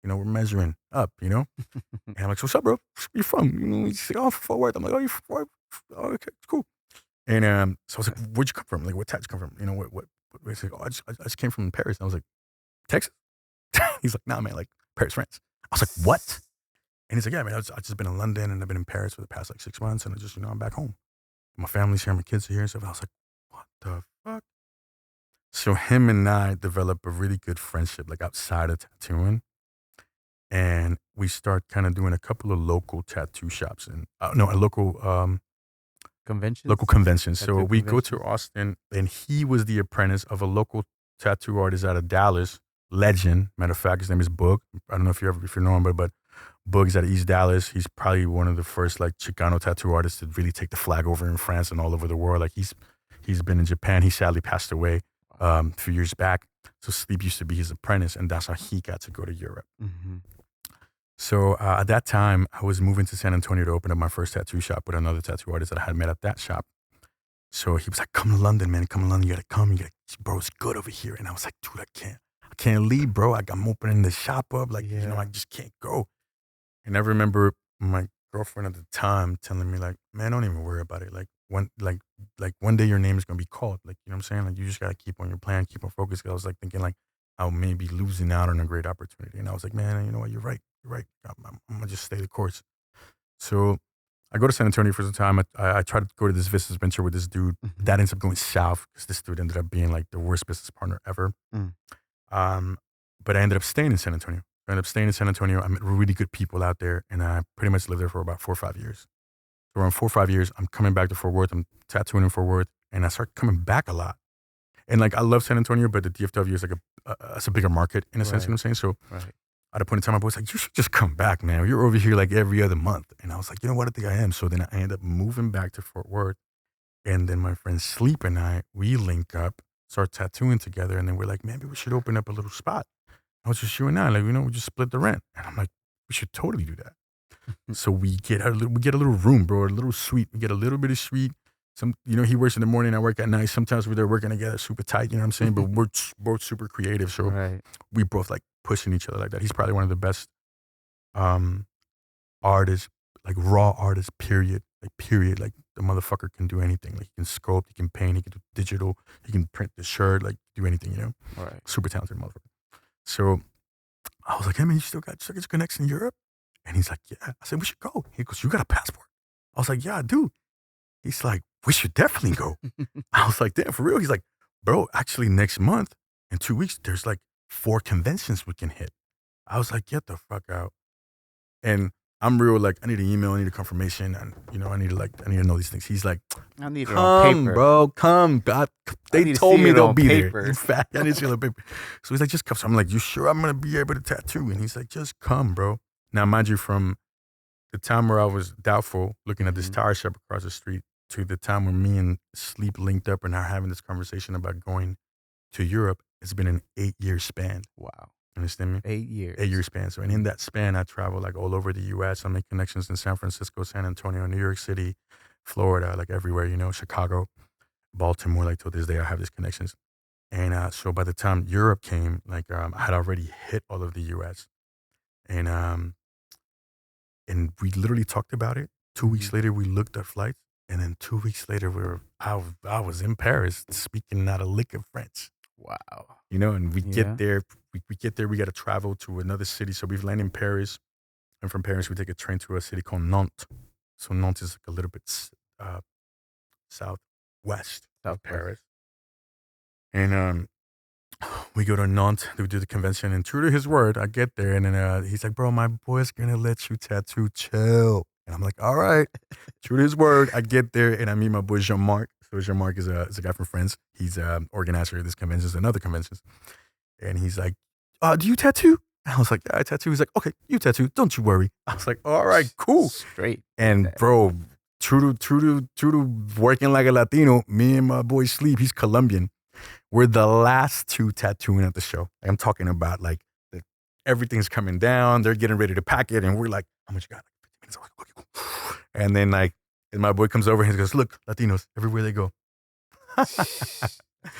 [SPEAKER 2] we're measuring up, And I'm like, so what's up, bro? Where you from? He's like, oh, I'm from Fort Worth. I'm like, oh, you're from Fort Worth? Oh, okay, cool. And so I was like, where'd you come from? Like, what tattoo come from? What? He's like, oh, I just came from Paris. And I was like, Texas? He's like, nah, man, like Paris, France. I was like, what? And he's like, yeah, man, I've just been in London and I've been in Paris for the past like 6 months. And I just, I'm back home. My family's here, my kids are here and stuff. And I was like, what the fuck? So him and I developed a really good friendship, like outside of tattooing. And we start kind of doing a couple of local tattoo shops and local conventions. So we go to Austin, and he was the apprentice of a local tattoo artist out of Dallas, legend. Matter of fact, his name is Boog. I don't know if you know him, but Boog's out of East Dallas. He's probably one of the first like Chicano tattoo artists to really take the flag over in France and all over the world. Like he's been in Japan. He sadly passed away a few years back. So Sleep used to be his apprentice, and that's how he got to go to Europe.
[SPEAKER 1] Mm-hmm.
[SPEAKER 2] So at that time, I was moving to San Antonio to open up my first tattoo shop with another tattoo artist that I had met at that shop. So he was like, come to London, man. Come to London. You got to come. Bro, it's good over here. And I was like, dude, I can't leave, bro. I'm opening the shop up. Like, I just can't go. And I remember my girlfriend at the time telling me like, man, don't even worry about it. Like one day your name is going to be called. Like, you know what I'm saying? Like, you just got to keep on your plan, keep on focus. I was like thinking like, I may be losing out on a great opportunity. And I was like, man, you know what? You're right. I'm going to just stay the course. So I go to San Antonio for some time. I tried to go to this business venture with this dude.
[SPEAKER 1] Mm-hmm.
[SPEAKER 2] That ends up going south because this dude ended up being like the worst business partner ever. But I ended up staying in San Antonio. I met really good people out there, and I pretty much lived there for about 4 or 5 years. So around 4 or 5 years, I'm coming back to Fort Worth. I'm tattooing in Fort Worth, and I start coming back a lot. And like, I love San Antonio, but the DFW is like it's a bigger market in a sense, you know what I'm saying? So at a point in time, my boy's like, you should just come back, man. You're over here like every other month. And I was like, you know what? I think I am. So then I ended up moving back to Fort Worth. And then my friend Sleep and I, we link up, start tattooing together. And then we're like, maybe we should open up a little spot. I was just you and I, like, we just split the rent. And I'm like, we should totally do that. So we get a little room, bro, a little suite. We get a little bit of suite. He works in the morning, I work at night. Sometimes we're there working together super tight, you know what I'm saying? But we're both super creative. So we both like pushing each other like that. He's probably one of the best artists, like raw artists, period. Like the motherfucker can do anything. Like, he can sculpt, he can paint, he can do digital, he can print the shirt, like do anything, Super talented motherfucker. So I was like, hey man, you still got your connects in Europe? And he's like, yeah. I said, we should go. He goes, you got a passport? I was like, yeah, I do. He's like, we should definitely go. I was like, damn, for real? He's like, bro, actually next month, in 2 weeks, there's like 4 conventions we can hit. I was like, get the fuck out. And I'm real, like, I need an email, I need a confirmation, and, I need to know these things. He's like,
[SPEAKER 1] I need it on paper.
[SPEAKER 2] Bro, come. They told me they'll be
[SPEAKER 1] paper.
[SPEAKER 2] there. In fact, I need to see it on paper. So he's like, just come. So I'm like, you sure I'm going to be able to tattoo? And he's like, just come, bro. Now, mind you, from the time where I was doubtful, looking at this
[SPEAKER 1] Mhm.
[SPEAKER 2] tire shop across the street, to the time when me and Sleep linked up and are having this conversation about going to Europe, it's been an 8-year span.
[SPEAKER 1] Wow.
[SPEAKER 2] Understand me?
[SPEAKER 1] 8 years.
[SPEAKER 2] 8-year span. So, and in that span, I traveled like all over the U.S. I make connections in San Francisco, San Antonio, New York City, Florida, like everywhere, Chicago, Baltimore. Like till this day, I have these connections. And so by the time Europe came, like I had already hit all of the U.S. and we literally talked about it. 2 weeks
[SPEAKER 1] Mhm.
[SPEAKER 2] later, we looked at flights, and then 2 weeks later, I was in Paris speaking not a lick of French.
[SPEAKER 1] Wow.
[SPEAKER 2] And we get
[SPEAKER 1] Yeah.
[SPEAKER 2] there, we got to travel to another city. So we've landed in Paris, and from Paris, we take a train to a city called Nantes. So Nantes is like a little bit uh, southwest of
[SPEAKER 1] Southwest.
[SPEAKER 2] Paris. And we go to Nantes, we do the convention, and true to his word, I get there, and then he's like, bro, my boy's gonna let you tattoo, chill. And I'm like, all right. True to his word, I get there, and I meet my boy Jean-Marc. So Jean-Marc is a guy from France. He's organizer of this conventions and other conventions. And he's like, do you tattoo? And I was like, yeah, I tattoo. He's like, okay, you tattoo, don't you worry. I was like, all right, cool.
[SPEAKER 1] Straight.
[SPEAKER 2] And bro, true to working like a Latino, me and my boy Sleep, he's Colombian. We're the last two tattooing at the show. I'm talking about like everything's coming down. They're getting ready to pack it, and we're like, "How much you got?" Like 15 minutes. Okay, cool. And then and my boy comes over and he goes, "Look, Latinos everywhere they go."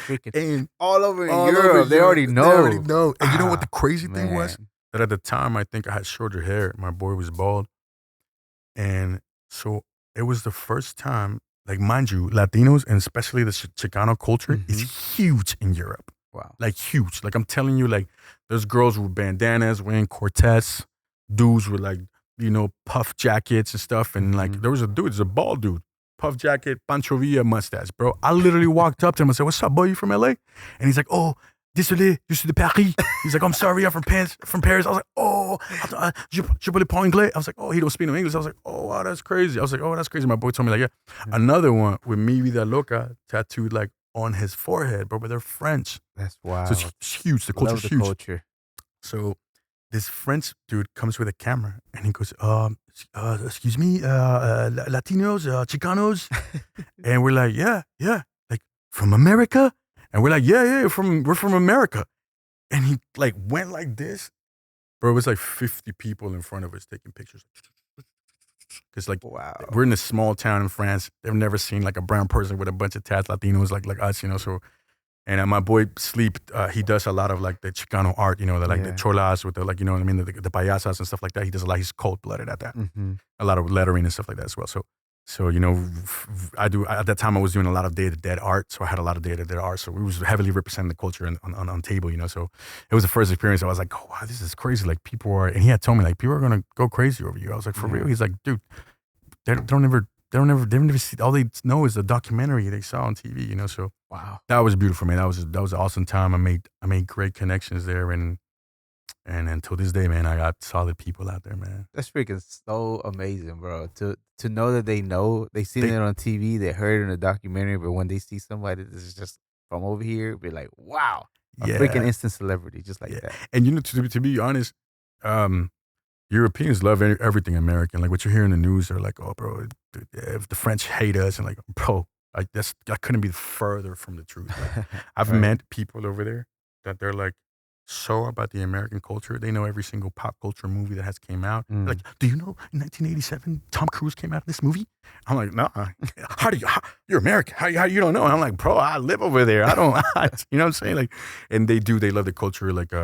[SPEAKER 1] Freaking
[SPEAKER 2] And
[SPEAKER 1] all over in
[SPEAKER 2] all over
[SPEAKER 1] Europe. They already know.
[SPEAKER 2] They already know. And you know what the crazy thing was?
[SPEAKER 1] Man.
[SPEAKER 2] That at the time, I think I had shorter hair. My boy was bald, and so it was the first time. Like, mind you, Latinos and especially the Chicano culture is huge in Europe.
[SPEAKER 1] Wow.
[SPEAKER 2] Like, huge. Like, I'm telling you, like, there's girls with bandanas wearing Cortez, dudes with, like, puff jackets and stuff. And, like, there was a dude, there's a bald dude, puff jacket, Pancho Villa mustache, bro. I literally walked up to him and said, what's up, boy? You from LA? And he's like, oh, désolé, je suis de Paris. He's like, I'm sorry, I'm from Paris. I was like, oh, je parle pas anglais. I was like, oh, he don't speak no English. I was like, oh, wow, that's crazy. I was like, oh, that's crazy. My boy told me, like, yeah. Another one with Mi Vida Loca tattooed, like, on his forehead, bro, but they're French.
[SPEAKER 1] That's wild.
[SPEAKER 2] So it's huge. The culture's huge.
[SPEAKER 1] Culture.
[SPEAKER 2] So this French dude comes with a camera and he goes, excuse me, Latinos, Chicanos? And we're like, yeah. Like, from America? And we're like, yeah, we're from America. And he like went like this. Bro, it was like 50 people in front of us taking pictures. Because like,
[SPEAKER 1] wow.
[SPEAKER 2] We're in a small town in France. They've never seen like a brown person with a bunch of tats, Latinos like us, so. And my boy Sleep, he does a lot of like the Chicano art, the the cholas with the like, what I mean, the payasas and stuff like that. He does a lot. He's cold-blooded at that. A lot of lettering and stuff like that as well. So at that time I was doing a lot of Day of the Dead art. So I had a lot of Day of the Dead art. So we was heavily representing the culture on table, So it was the first experience. I was like, oh, wow, this is crazy. Like and he had told me like, people are going to go crazy over you. I was like, for real? He's like, dude, they never see, all they know is the documentary they saw on TV, so
[SPEAKER 1] wow,
[SPEAKER 2] that was beautiful, man. That was an awesome time. I made great connections there, and until this day, man, I got solid people out there, man.
[SPEAKER 1] That's freaking so amazing, bro. To know that they seen it on TV, they heard it in a documentary, but when they see somebody that is just from over here, be like, wow, a freaking instant celebrity, just like that.
[SPEAKER 2] And to be honest, Europeans love everything American. Like what you hear in the news, they're like, oh, bro, if the French hate us, and like, bro, I couldn't be further from the truth. Like, I've met people over there that they're like so about the American culture. They know every single pop culture movie that has came out. Like, do you know in 1987 Tom Cruise came out of this movie? I'm like, no. You're American? How you don't know? And I'm like, bro, I live over there. I don't. You know what I'm saying? Like, and they love the culture. Like,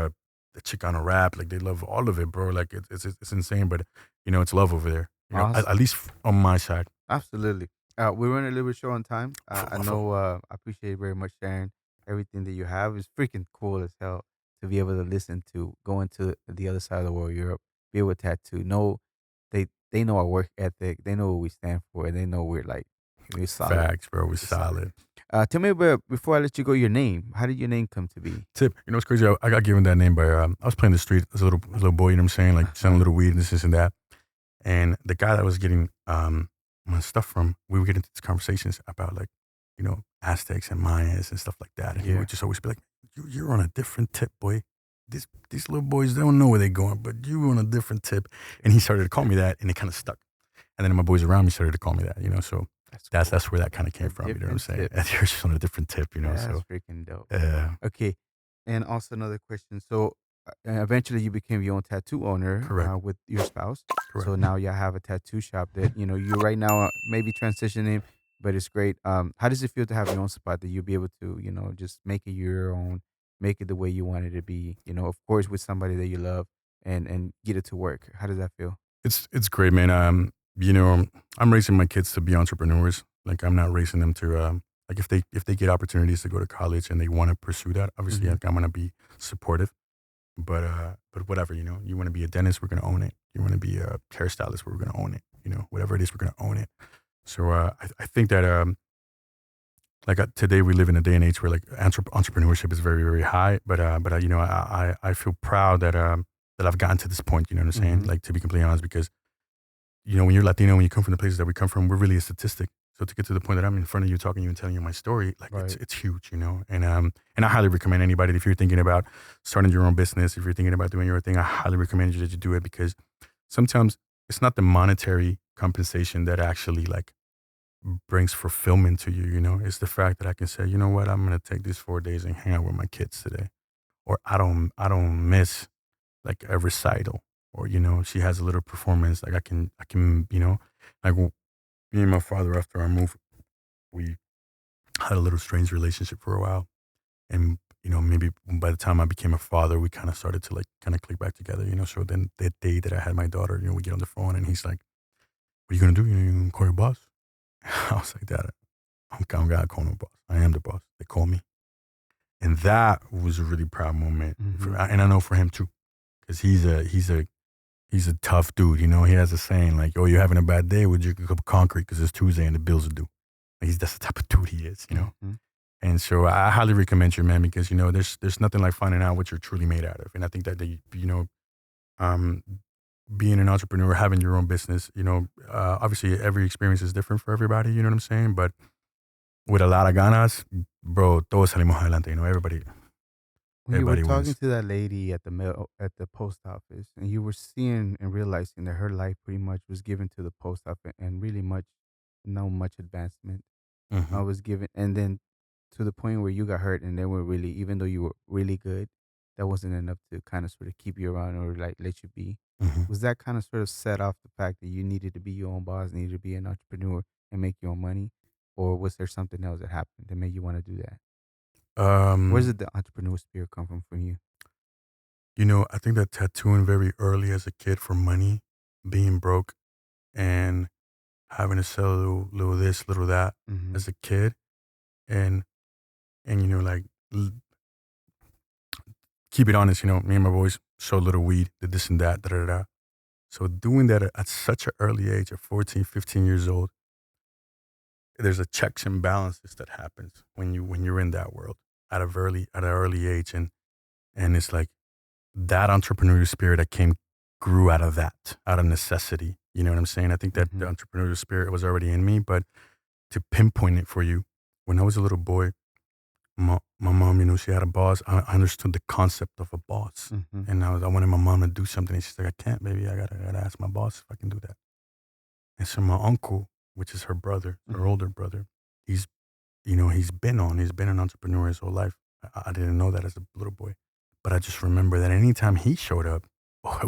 [SPEAKER 2] the Chicano rap, like they love all of it, bro. Like it's insane, but it's love over there.
[SPEAKER 1] Awesome.
[SPEAKER 2] At least on my side.
[SPEAKER 1] Absolutely. We're running a little bit short on time. I know. I appreciate very much sharing everything that you have. It's freaking cool as hell to be able to listen to, go into the other side of the world, Europe, be able to tattoo. Know they know our work ethic. They know what we stand for, and they know we're solid.
[SPEAKER 2] Facts, bro. We're solid.
[SPEAKER 1] Tell me about, before I let you go, your name. How did your name come to be?
[SPEAKER 2] Tip. It's crazy. I got given that name by, I was playing the street as a little boy, you know what I'm saying? Like selling a little weed and this and that. And the guy that I was getting my stuff from, we would get into these conversations about like, Aztecs and Mayas and stuff like that. And he would just always be like, you're on a different tip, boy. these little boys, they don't know where they're going, but you on a different tip. And he started to call me that, and it kind of stuck. And then my boys around me started to call me that, So that's where that kind of came from. You know what I'm saying? You're just on a different tip,
[SPEAKER 1] That's
[SPEAKER 2] So
[SPEAKER 1] freaking dope.
[SPEAKER 2] yeah,
[SPEAKER 1] Okay. And also another question. So eventually you became your own tattoo owner
[SPEAKER 2] Correct.
[SPEAKER 1] with your spouse.
[SPEAKER 2] correct.
[SPEAKER 1] So now y'all have a tattoo shop that, you right now maybe transitioning, but it's great. How does it feel to have your own spot that you'll be able to, just make it your own, make it the way you want it to be, of course, with somebody that you love and get it to work. How does that feel?
[SPEAKER 2] It's great, man. I'm raising my kids to be entrepreneurs. Like I'm not raising them to like if they get opportunities to go to college and they want to pursue that, obviously
[SPEAKER 1] Mhm.
[SPEAKER 2] like, I'm gonna be supportive. But whatever, you want to be a dentist, we're gonna own it. You want to be a hairstylist, we're gonna own it. Whatever it is, we're gonna own it. So I think that like today we live in a day and age where like entrepreneurship is very very high. But I feel proud that I've gotten to this point. You know what I'm saying?
[SPEAKER 1] Mhm.
[SPEAKER 2] Like to be completely honest, because when you're Latino, when you come from the places that we come from, we're really a statistic. So to get to the point that I'm in front of you, talking to you and telling you my story, like
[SPEAKER 1] Right.
[SPEAKER 2] it's huge, And I highly recommend anybody, if you're thinking about starting your own business, if you're thinking about doing your thing, I highly recommend you that you do it, because sometimes it's not the monetary compensation that actually like brings fulfillment to you. It's the fact that I can say, you know what, I'm gonna take these 4 days and hang out with my kids today, or I don't miss like a recital, or she has a little performance, like I can like me and my father, after our move, we had a little strange relationship for a while, and maybe by the time I became a father, we kind of started to like kind of click back together. So then that day that I had my daughter, we get on the phone and he's like, what are you gonna do? You gonna call your boss? I was like, Dad, I'm gonna call no boss, I am the boss, they call me. And that was a really proud moment
[SPEAKER 1] Mhm.
[SPEAKER 2] and I know for him too, because he's a tough dude. He has a saying like, "Oh, you're having a bad day? Would you drink a cup of concrete because it's Tuesday and the bills are due?" Like that's the type of dude he is.
[SPEAKER 1] Mhm.
[SPEAKER 2] And so I highly recommend you, man, because there's nothing like finding out what you're truly made out of. And I think that um, being an entrepreneur, having your own business, obviously every experience is different for everybody. You know what I'm saying? But with a lot of ganas, bro, todos salimos adelante. Everybody,
[SPEAKER 1] When you were
[SPEAKER 2] everybody
[SPEAKER 1] talking
[SPEAKER 2] wins.
[SPEAKER 1] to that lady at the mail at the post office, and you were seeing and realizing that her life pretty much was given to the post office, and really much advancement
[SPEAKER 2] Hmm.
[SPEAKER 1] was given, and then to the point where you got hurt, and they were really, even though you were really good, that wasn't enough to kind of sort of keep you around or like let you be.
[SPEAKER 2] Hmm.
[SPEAKER 1] Was that kind of sort of set off the fact that you needed to be your own boss, needed to be an entrepreneur and make your own money, or was there something else that happened that made you want to do that? Where
[SPEAKER 2] Um,
[SPEAKER 1] did the entrepreneur spirit come from you?
[SPEAKER 2] I think that tattooing very early as a kid for money, being broke, and having to sell little this, little that
[SPEAKER 1] Mm-hmm.
[SPEAKER 2] as a kid, and like l- keep it honest. Me and my boys sold little weed, did this and that, da da da. So doing that at such an early age, at 14, 15 years old, there's a checks and balances that happens when you're in that world at an early age, and it's like that entrepreneurial spirit that grew out of that, out of necessity. You know what I'm saying? I think that the
[SPEAKER 1] Mm-hmm.
[SPEAKER 2] entrepreneurial spirit was already in me, but to pinpoint it for you, when I was a little boy, my mom, she had a boss. I understood the concept of a boss.
[SPEAKER 1] Mm-hmm.
[SPEAKER 2] And I wanted my mom to do something. And she's like, I can't, baby. I gotta ask my boss if I can do that. And so my uncle, which is her brother, her
[SPEAKER 1] Mm-hmm.
[SPEAKER 2] older brother, he's, he's been an entrepreneur his whole life. I didn't know that as a little boy. But I just remember that anytime he showed up, oh,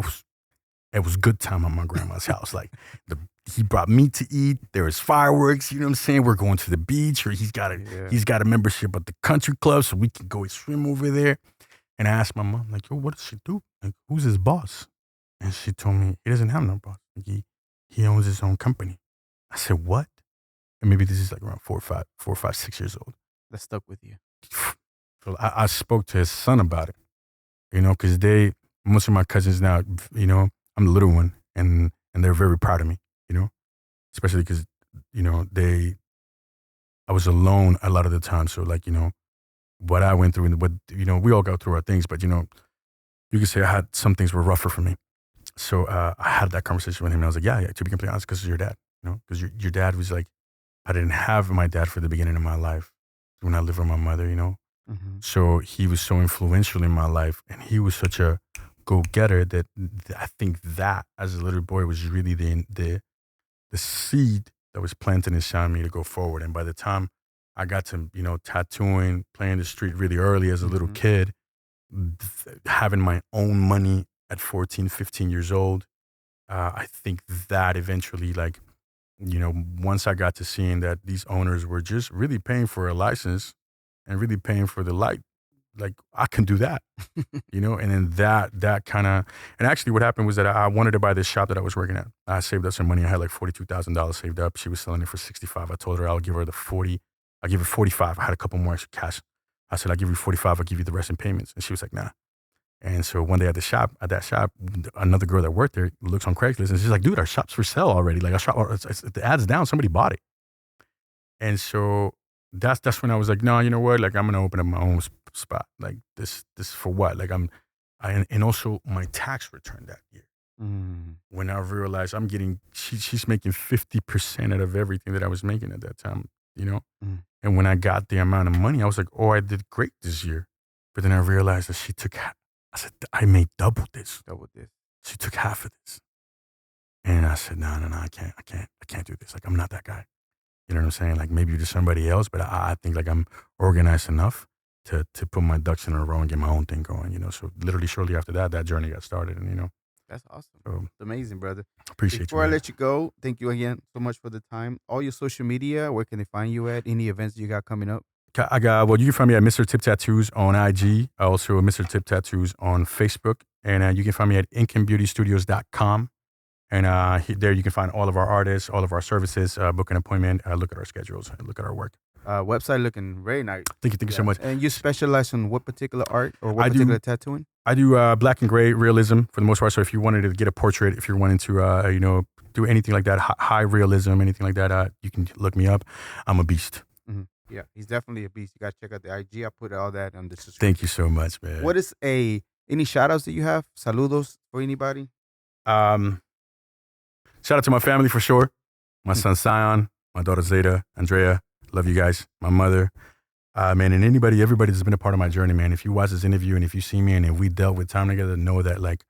[SPEAKER 2] it was good time at my grandma's house. Like the he brought meat to eat. There was fireworks. You know what I'm saying? We're going to the beach, or he's got a
[SPEAKER 1] Yeah.
[SPEAKER 2] he's got a membership at the country club, so we can go swim over there. And I asked my mom, like, yo, what does she do? Like, who's his boss? And she told me he doesn't have no boss. Like, he owns his own company. I said, what? And maybe this is like around 4, 5, 6 years old.
[SPEAKER 1] That stuck with you.
[SPEAKER 2] So I spoke to his son about it, because most of my cousins now, I'm the little one, and they're very proud of me, especially because, I was alone a lot of the time. So like, what I went through and what, we all go through our things, but, you could say I had some things were rougher for me. So I had that conversation with him and I was like, yeah, to be completely honest, because of your dad, because your dad was like, I didn't have my dad for the beginning of my life when I lived with my mother,
[SPEAKER 1] Mm-hmm.
[SPEAKER 2] So he was so influential in my life, and he was such a go-getter that I think that as a little boy was really the seed that was planted inside me to go forward. And by the time I got to, tattooing, playing the street really early as a little
[SPEAKER 1] Mm-hmm.
[SPEAKER 2] kid, having my own money at 14, 15 years old, I think that eventually, like, once I got to seeing that these owners were just really paying for a license and really paying for the light, like I can do that, and then that kind of, and actually what happened was that I wanted to buy this shop that I was working at. I saved up some money. I had like $42,000 saved up. She was selling it for 65. I told her I'll give her the 40. I'll give her 45. I had a couple more extra cash. I said, I'll give you 45. I'll give you the rest in payments. And she was like, nah. And so one day at that shop, another girl that worked there looks on Craigslist and she's like, dude, our shop's for sale already. Like the ad's down. Somebody bought it. And so that's when I was like, no, you know what? Like I'm gonna open up my own spot. Like this for what? Like and also my tax return that year.
[SPEAKER 1] Mm.
[SPEAKER 2] When I realized I'm getting, she's making 50% out of everything that I was making at that time,
[SPEAKER 1] Mm.
[SPEAKER 2] And when I got the amount of money, I was like, oh, I did great this year. But then I realized that I said, I made double this.
[SPEAKER 1] Double this.
[SPEAKER 2] She took half of this. And I said, no, I can't do this. Like, I'm not that guy. You know what I'm saying? Like maybe you're just somebody else, but I think like I'm organized enough to put my ducks in a row and get my own thing going, So literally shortly after that journey got started and,
[SPEAKER 1] That's awesome.
[SPEAKER 2] so
[SPEAKER 1] It's amazing, brother.
[SPEAKER 2] appreciate
[SPEAKER 1] Before I
[SPEAKER 2] you.
[SPEAKER 1] let you go, thank you again so much for the time. All your social media, where can they find you at? Any events you got coming up?
[SPEAKER 2] Well, you can find me at Mr. Tip Tattoos on IG. Also Mr. Tip Tattoos on Facebook. And you can find me at inkandbeautystudios.com. And there you can find all of our artists, all of our services, book an appointment, look at our schedules, and look at our work.
[SPEAKER 1] Website looking very nice.
[SPEAKER 2] Thank you so much.
[SPEAKER 1] And you specialize in what particular art or what particular tattooing?
[SPEAKER 2] I do black and gray realism for the most part. So if you wanted to get a portrait, if you're wanting to, do anything like that, high realism, anything like that, you can look me up. I'm a beast.
[SPEAKER 1] Mm-hmm. Yeah, he's definitely a beast. You got to check out the IG. I put all that on the description.
[SPEAKER 2] Thank you so much, man.
[SPEAKER 1] What is any shout outs that you have? Saludos for anybody?
[SPEAKER 2] Shout out to my family for sure. My son Sion, my daughter Zeta, Andrea. Love you guys. My mother. Man, and everybody that's been a part of my journey, man. If you watch this interview and if you see me and if we dealt with time together, know that like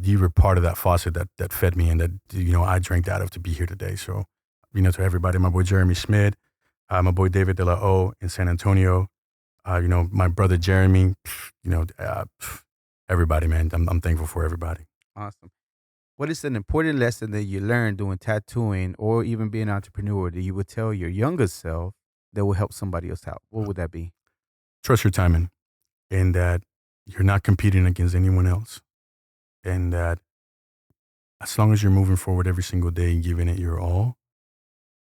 [SPEAKER 2] you were part of that faucet that fed me and that, I drank out of to be here today. So, to everybody, my boy Jeremy Schmidt, my boy David De La O in San Antonio, my brother Jeremy, everybody, man. I'm thankful for everybody.
[SPEAKER 1] Awesome. What is an important lesson that you learned doing tattooing or even being an entrepreneur that you would tell your younger self that will help somebody else out? What would that be?
[SPEAKER 2] Trust your timing, and that you're not competing against anyone else, and that as long as you're moving forward every single day and giving it your all,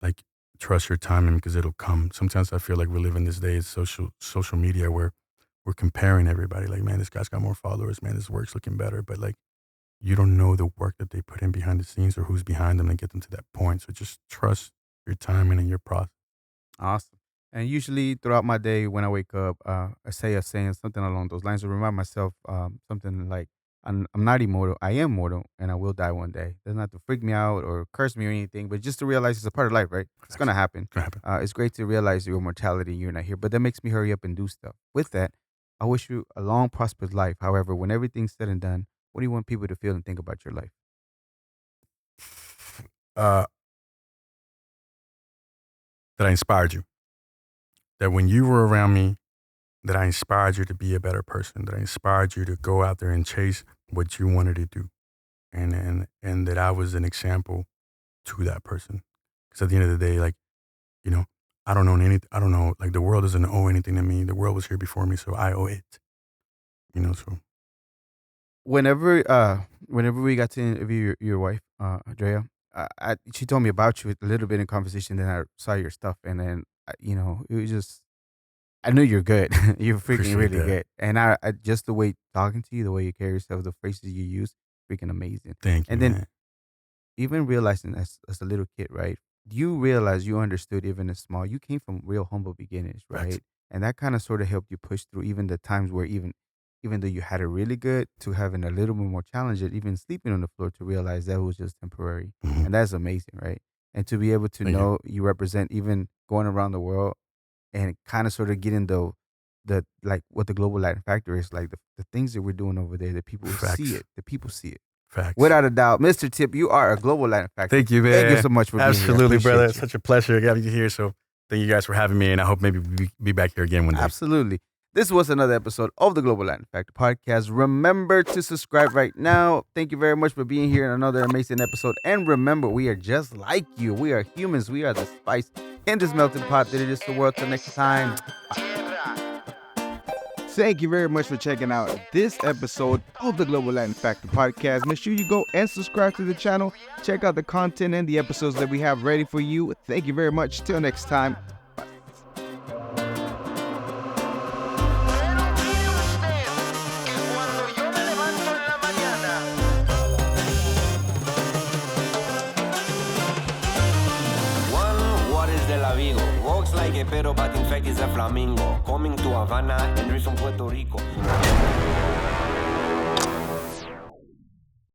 [SPEAKER 2] like trust your timing because it'll come. Sometimes I feel like we're living this day. It's social media where we're comparing everybody. Like, man, this guy's got more followers. Man, this work's looking better. But like, you don't know the work that they put in behind the scenes or who's behind them to get them to that point. So just trust your timing and your process.
[SPEAKER 1] Awesome. And usually throughout my day when I wake up, I say a saying something along those lines to remind myself something like, I'm not immortal. I am mortal and I will die one day. Doesn't have to freak me out or curse me or anything, but just to realize it's a part of life, right? It's going to happen.
[SPEAKER 2] It's gonna happen.
[SPEAKER 1] It's great to realize your mortality. You're not here, but that makes me hurry up and do stuff. With that, I wish you a long, prosperous life. However, when everything's said and done, what do you want people to feel and think about your life?
[SPEAKER 2] That I inspired you. That when you were around me, that I inspired you to be a better person. That I inspired you to go out there and chase what you wanted to do, and that I was an example to that person. Because at the end of the day, like, I don't know anything. I don't know. Like the world doesn't owe anything to me. The world was here before me, so I owe it. So.
[SPEAKER 1] Whenever we got to interview your wife, Andrea, she told me about you a little bit in conversation. Then I saw your stuff, and then it was just I knew you're good. You're freaking
[SPEAKER 2] Appreciate
[SPEAKER 1] really
[SPEAKER 2] that.
[SPEAKER 1] good, and I just the way talking to you, the way you carry yourself, the phrases you use, freaking amazing.
[SPEAKER 2] Thank you,
[SPEAKER 1] And then
[SPEAKER 2] man.
[SPEAKER 1] even realizing as a little kid, right? You realize you understood even as small. You came from real humble beginnings,
[SPEAKER 2] Facts.
[SPEAKER 1] right? And that kind of sort of helped you push through even the times where even though you had it really good, to having a little bit more challenges, even sleeping on the floor, to realize that was just temporary,
[SPEAKER 2] Mhm.
[SPEAKER 1] and that's amazing, right? And to be able to
[SPEAKER 2] Thank you.
[SPEAKER 1] know you represent even going around the world and kind of sort of getting like what the global Latin factor is, like the things that we're doing over there, that people
[SPEAKER 2] Facts.
[SPEAKER 1] see it. The people see it.
[SPEAKER 2] Facts.
[SPEAKER 1] Without a doubt, Mr. Tip, you are a global Latin factor.
[SPEAKER 2] Thank you, man.
[SPEAKER 1] Thank you so much for being here.
[SPEAKER 2] Absolutely, brother.
[SPEAKER 1] Appreciate
[SPEAKER 2] It's
[SPEAKER 1] you.
[SPEAKER 2] such a pleasure having you here. So thank you guys for having me, and I hope maybe we be back here again one day.
[SPEAKER 1] Absolutely. This was another episode of the Global Latin Factor podcast. Remember to subscribe right now. Thank you very much for being here in another amazing episode. And remember, we are just like you. We are humans. We are the spice in this melting pot that it is the world. Till next time. Bye. Thank you very much for checking out this episode of the Global Latin Factor podcast. Make sure you go and subscribe to the channel. Check out the content and the episodes that we have ready for you. Thank you very much. Till next time.
[SPEAKER 3] Pero but in fact is a flamingo coming to Havana and from Puerto Rico.